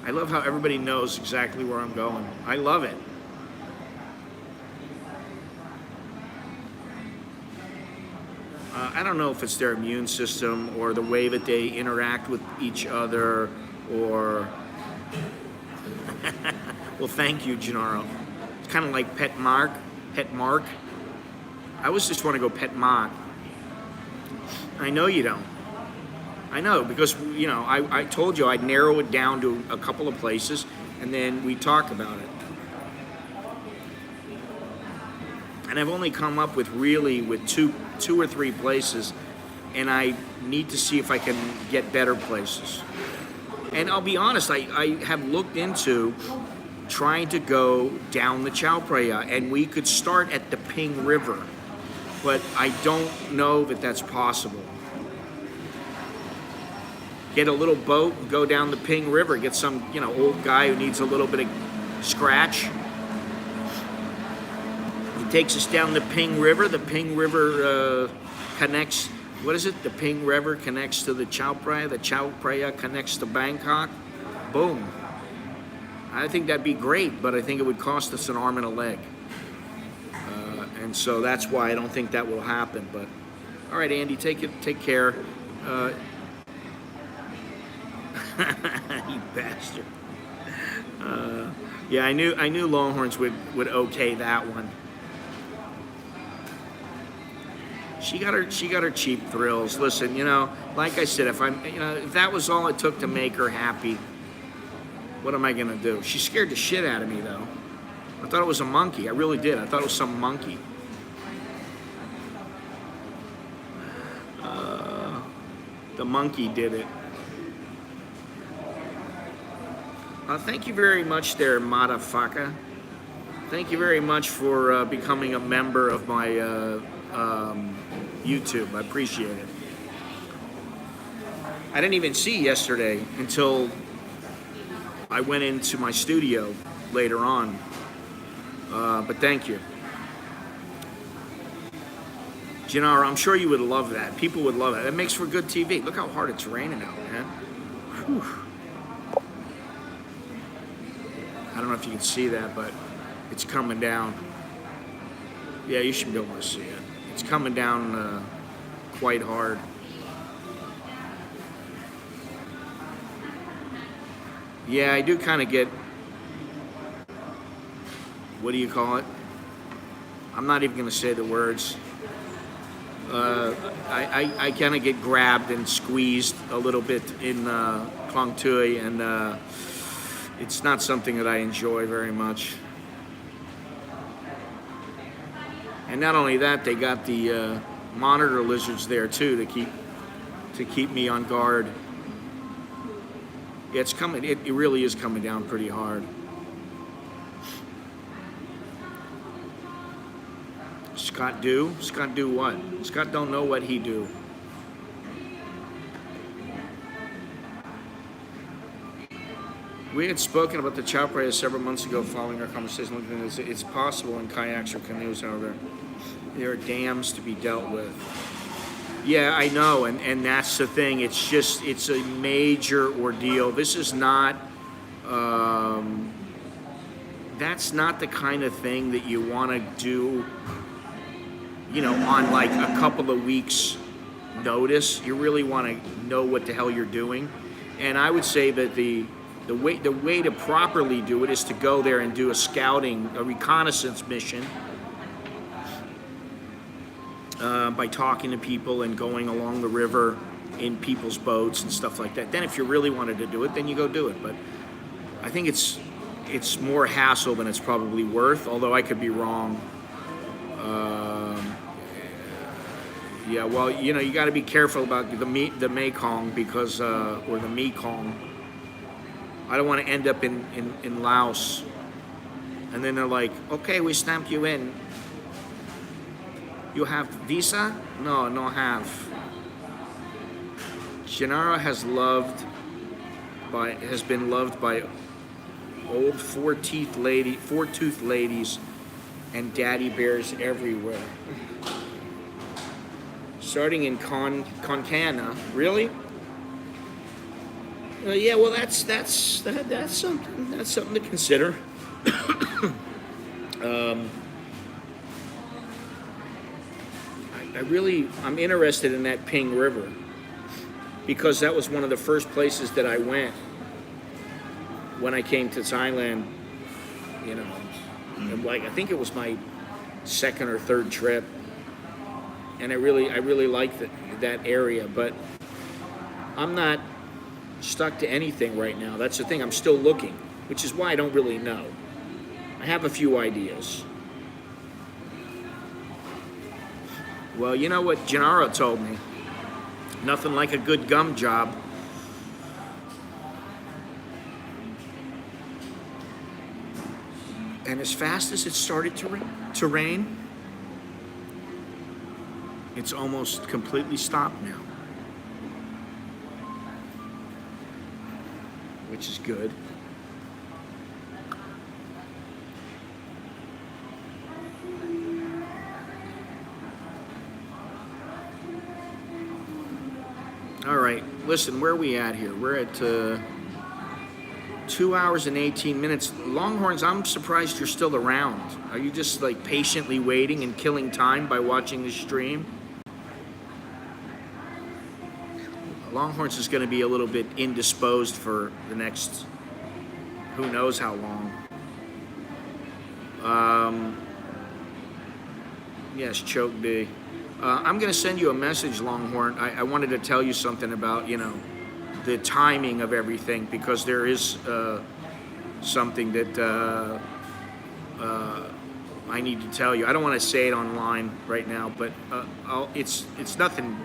A: I love how everybody knows exactly where I'm going. I love it. I don't know if it's their immune system or the way that they interact with each other, or well, thank you, Gennaro. It's kind of like Pet Mark. I always just want to go Pet Mark. I know you don't. I know, because, you know, I told you I'd narrow it down to a couple of places, and then we talk about it. And I've only come up with two or three places, and I need to see if I can get better places. And I'll be honest, I have looked into trying to go down the Chao Phraya, and we could start at the Ping River, but I don't know that that's possible. Get a little boat and go down the Ping River, get some, old guy who needs a little bit of scratch. He takes us down the Ping River. The Ping River connects, what is it? The Ping River connects to the Chao Phraya. The Chao Phraya connects to Bangkok. Boom. I think that'd be great, but I think it would cost us an arm and a leg. And so that's why I don't think that will happen. But all right, Andy, take care. You bastard. Yeah, I knew Longhorns would okay that one. She got her cheap thrills. Listen, like I said, if that was all it took to make her happy, what am I gonna do? She scared the shit out of me, though. I thought it was a monkey. I really did. I thought it was some monkey. The monkey did it. Thank you very much there, motherfucker. Thank you very much for becoming a member of my YouTube. I appreciate it. I didn't even see yesterday until I went into my studio later on. But thank you. Gennaro, I'm sure you would love that. People would love it. It makes for good TV. Look how hard it's raining out, man. Whew. I don't know if you can see that, but it's coming down. Yeah, you should be able to see it. It's coming down quite hard. Yeah, I do kind of get, what do you call it? I'm not even going to say the words. I kind of get grabbed and squeezed a little bit in Klong Tui, and it's not something that I enjoy very much. And not only that, they got the monitor lizards there too to keep me on guard. Yeah, it's coming. It really is coming down pretty hard. Scott do? Scott do what? Scott don't know what he do. We had spoken about the Chao Phraya several months ago following our conversation. It's possible in kayaks or canoes, however. There are dams to be dealt with. Yeah, I know, and that's the thing. It's a major ordeal. This is not, that's not the kind of thing that you want to do, on like a couple of weeks notice. You really want to know what the hell you're doing. And I would say that the way to properly do it is to go there and do a reconnaissance mission, by talking to people and going along the river in people's boats and stuff like that. Then if you really wanted to do it, then you go do it. But I think it's more hassle than it's probably worth, although I could be wrong. Yeah, well, you got to be careful about the Mekong because, or the Mekong. I don't want to end up in Laos. And then they're like, okay, we stamped you in. You have visa? No have. Gennaro has been loved by old four-toothed ladies and daddy bears everywhere. Starting in Konkana, really? Yeah, well, that's something to consider. I'm interested in that Ping River because that was one of the first places that I went when I came to Thailand. And I think it was my second or third trip, and I really liked that area. But I'm not stuck to anything right now. That's the thing. I'm still looking, which is why I don't really know. I have a few ideas. Well, you know what Gennaro told me? Nothing like a good gum job. And as fast as it started to rain, it's almost completely stopped now, which is good. All right, listen, where are we at here? We're at 2 hours and 18 minutes. Longhorns, I'm surprised you're still around. Are you just like patiently waiting and killing time by watching the stream? Longhorns is going to be a little bit indisposed for the next who knows how long. Yes, Choke D. I'm going to send you a message, Longhorn. I wanted to tell you something about, the timing of everything, because there is something that I need to tell you. I don't want to say it online right now, but it's nothing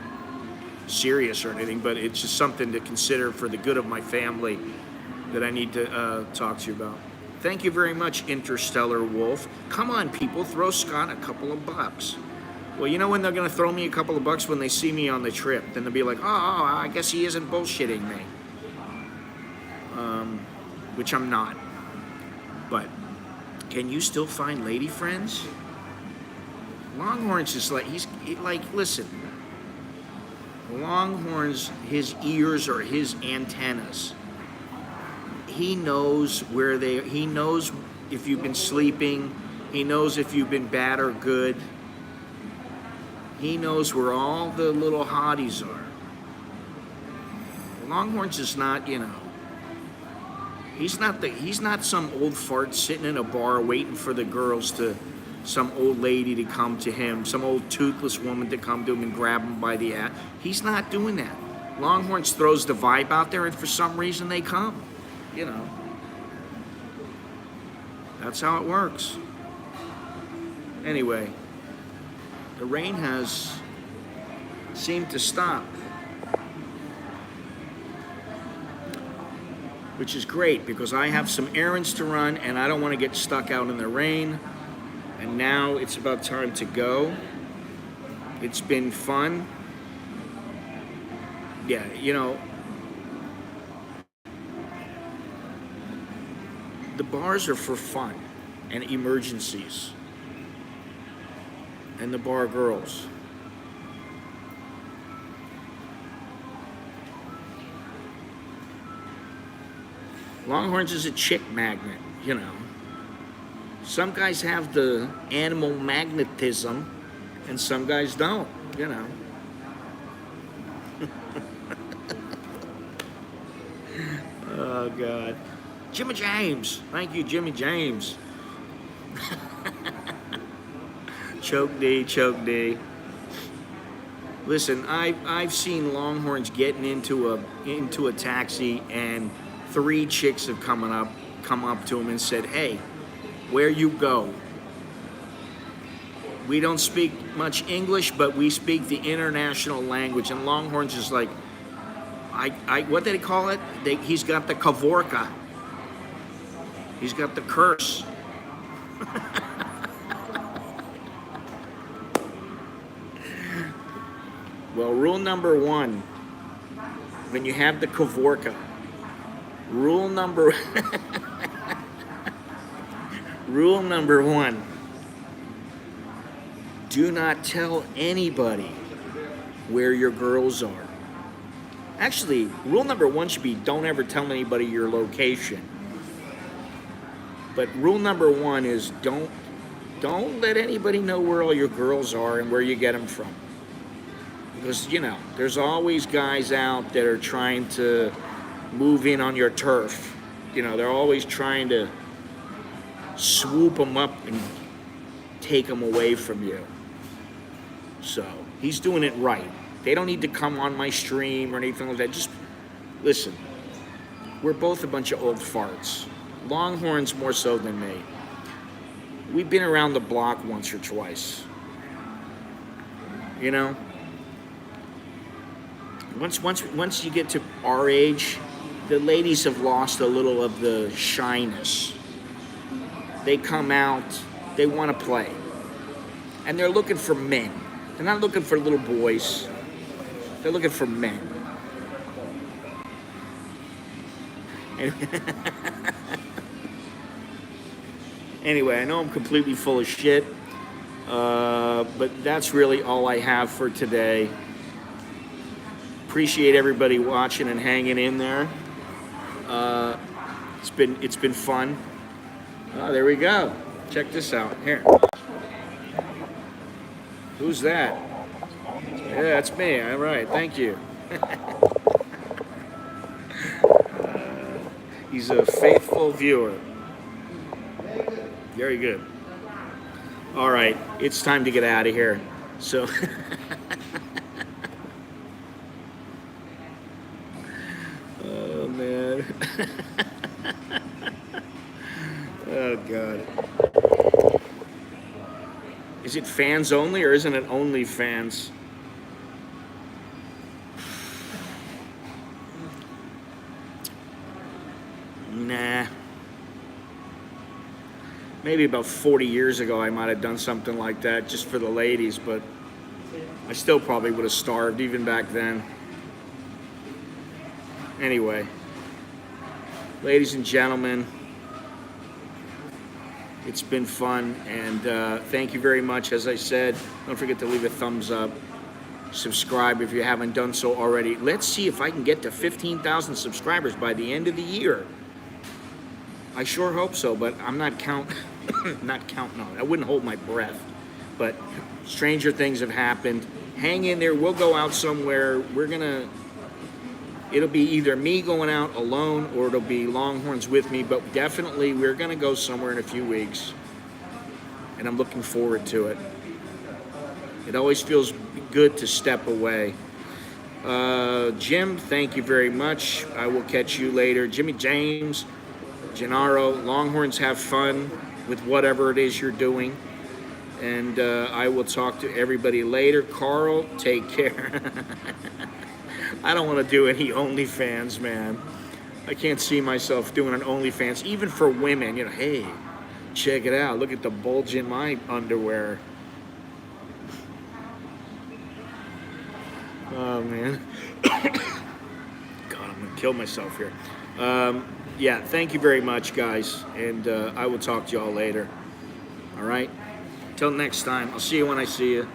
A: serious or anything, but it's just something to consider for the good of my family that I need to talk to you about. Thank you very much, Interstellar Wolf. Come on, people, throw Scott a couple of bucks. Well, you know when they're going to throw me a couple of bucks? When they see me on the trip. Then they'll be like, oh, I guess he isn't bullshitting me. Which I'm not. But can you still find lady friends? Longhorns is listen. Longhorns, his ears are his antennas. He knows he knows if you've been sleeping. He knows if you've been bad or good. He knows where all the little hotties are. Longhorns is not, he's not some old fart sitting in a bar waiting for the girls some old lady to come to him, some old toothless woman to come to him and grab him by the ass. He's not doing that. Longhorns throws the vibe out there, and for some reason they come. That's how it works. Anyway, the rain has seemed to stop, which is great because I have some errands to run and I don't want to get stuck out in the rain. And now it's about time to go. It's been fun. Yeah, the bars are for fun and emergencies. And the bar girls. Longhorns is a chick magnet, Some guys have the animal magnetism, and some guys don't, Oh, God. Jimmy James. Thank you, Jimmy James. Choke D. Listen, I've seen Longhorns getting into a taxi, and 3 chicks have come up to him and said, "Hey, where you go? We don't speak much English, but we speak the international language." And Longhorns is like, what did they call it? He's got the kavorka. He's got the curse. Well, rule number 1, when you have the kavorka, rule number 1, do not tell anybody where your girls are. Actually, rule number 1 should be don't ever tell anybody your location. But rule number 1 is don't let anybody know where all your girls are and where you get them from. Because, there's always guys out that are trying to move in on your turf. They're always trying to swoop them up and take them away from you. So, he's doing it right. They don't need to come on my stream or anything like that. Just listen. We're both a bunch of old farts. Longhorns more so than me. We've been around the block once or twice. Once you get to our age, the ladies have lost a little of the shyness. they come out, they want to play. And they're looking for men. They're not looking for little boys. They're looking for men. Anyway, I know I'm completely full of shit, but that's really all I have for today. Appreciate everybody watching and hanging in there. It's been fun. Oh, there we go. Check this out. Here. Who's that? Yeah, that's me. All right. Thank you. He's a faithful viewer. Very good. All right. It's time to get out of here. So. Oh, man. Oh, God. Is it fans only or isn't it only fans? Nah. Maybe about 40 years ago I might have done something like that just for the ladies, but I still probably would have starved even back then. Anyway, ladies and gentlemen, it's been fun, and thank you very much. As I said, don't forget to leave a thumbs up. Subscribe if you haven't done so already. Let's see if I can get to 15,000 subscribers by the end of the year. I sure hope so, but I'm not counting on it. I wouldn't hold my breath. But stranger things have happened. Hang in there. We'll go out somewhere. It'll be either me going out alone or it'll be Longhorns with me, but definitely we're going to go somewhere in a few weeks. And I'm looking forward to it. It always feels good to step away. Jim, thank you very much. I will catch you later. Jimmy James, Gennaro, Longhorns, have fun with whatever it is you're doing. And I will talk to everybody later. Carl, take care. I don't want to do any OnlyFans, man. I can't see myself doing an OnlyFans, even for women. You know, hey, check it out. Look at the bulge in my underwear. Oh, man. God, I'm going to kill myself here. Yeah, thank you very much, guys. And I will talk to y'all later. All right? Till next time. I'll see you when I see you.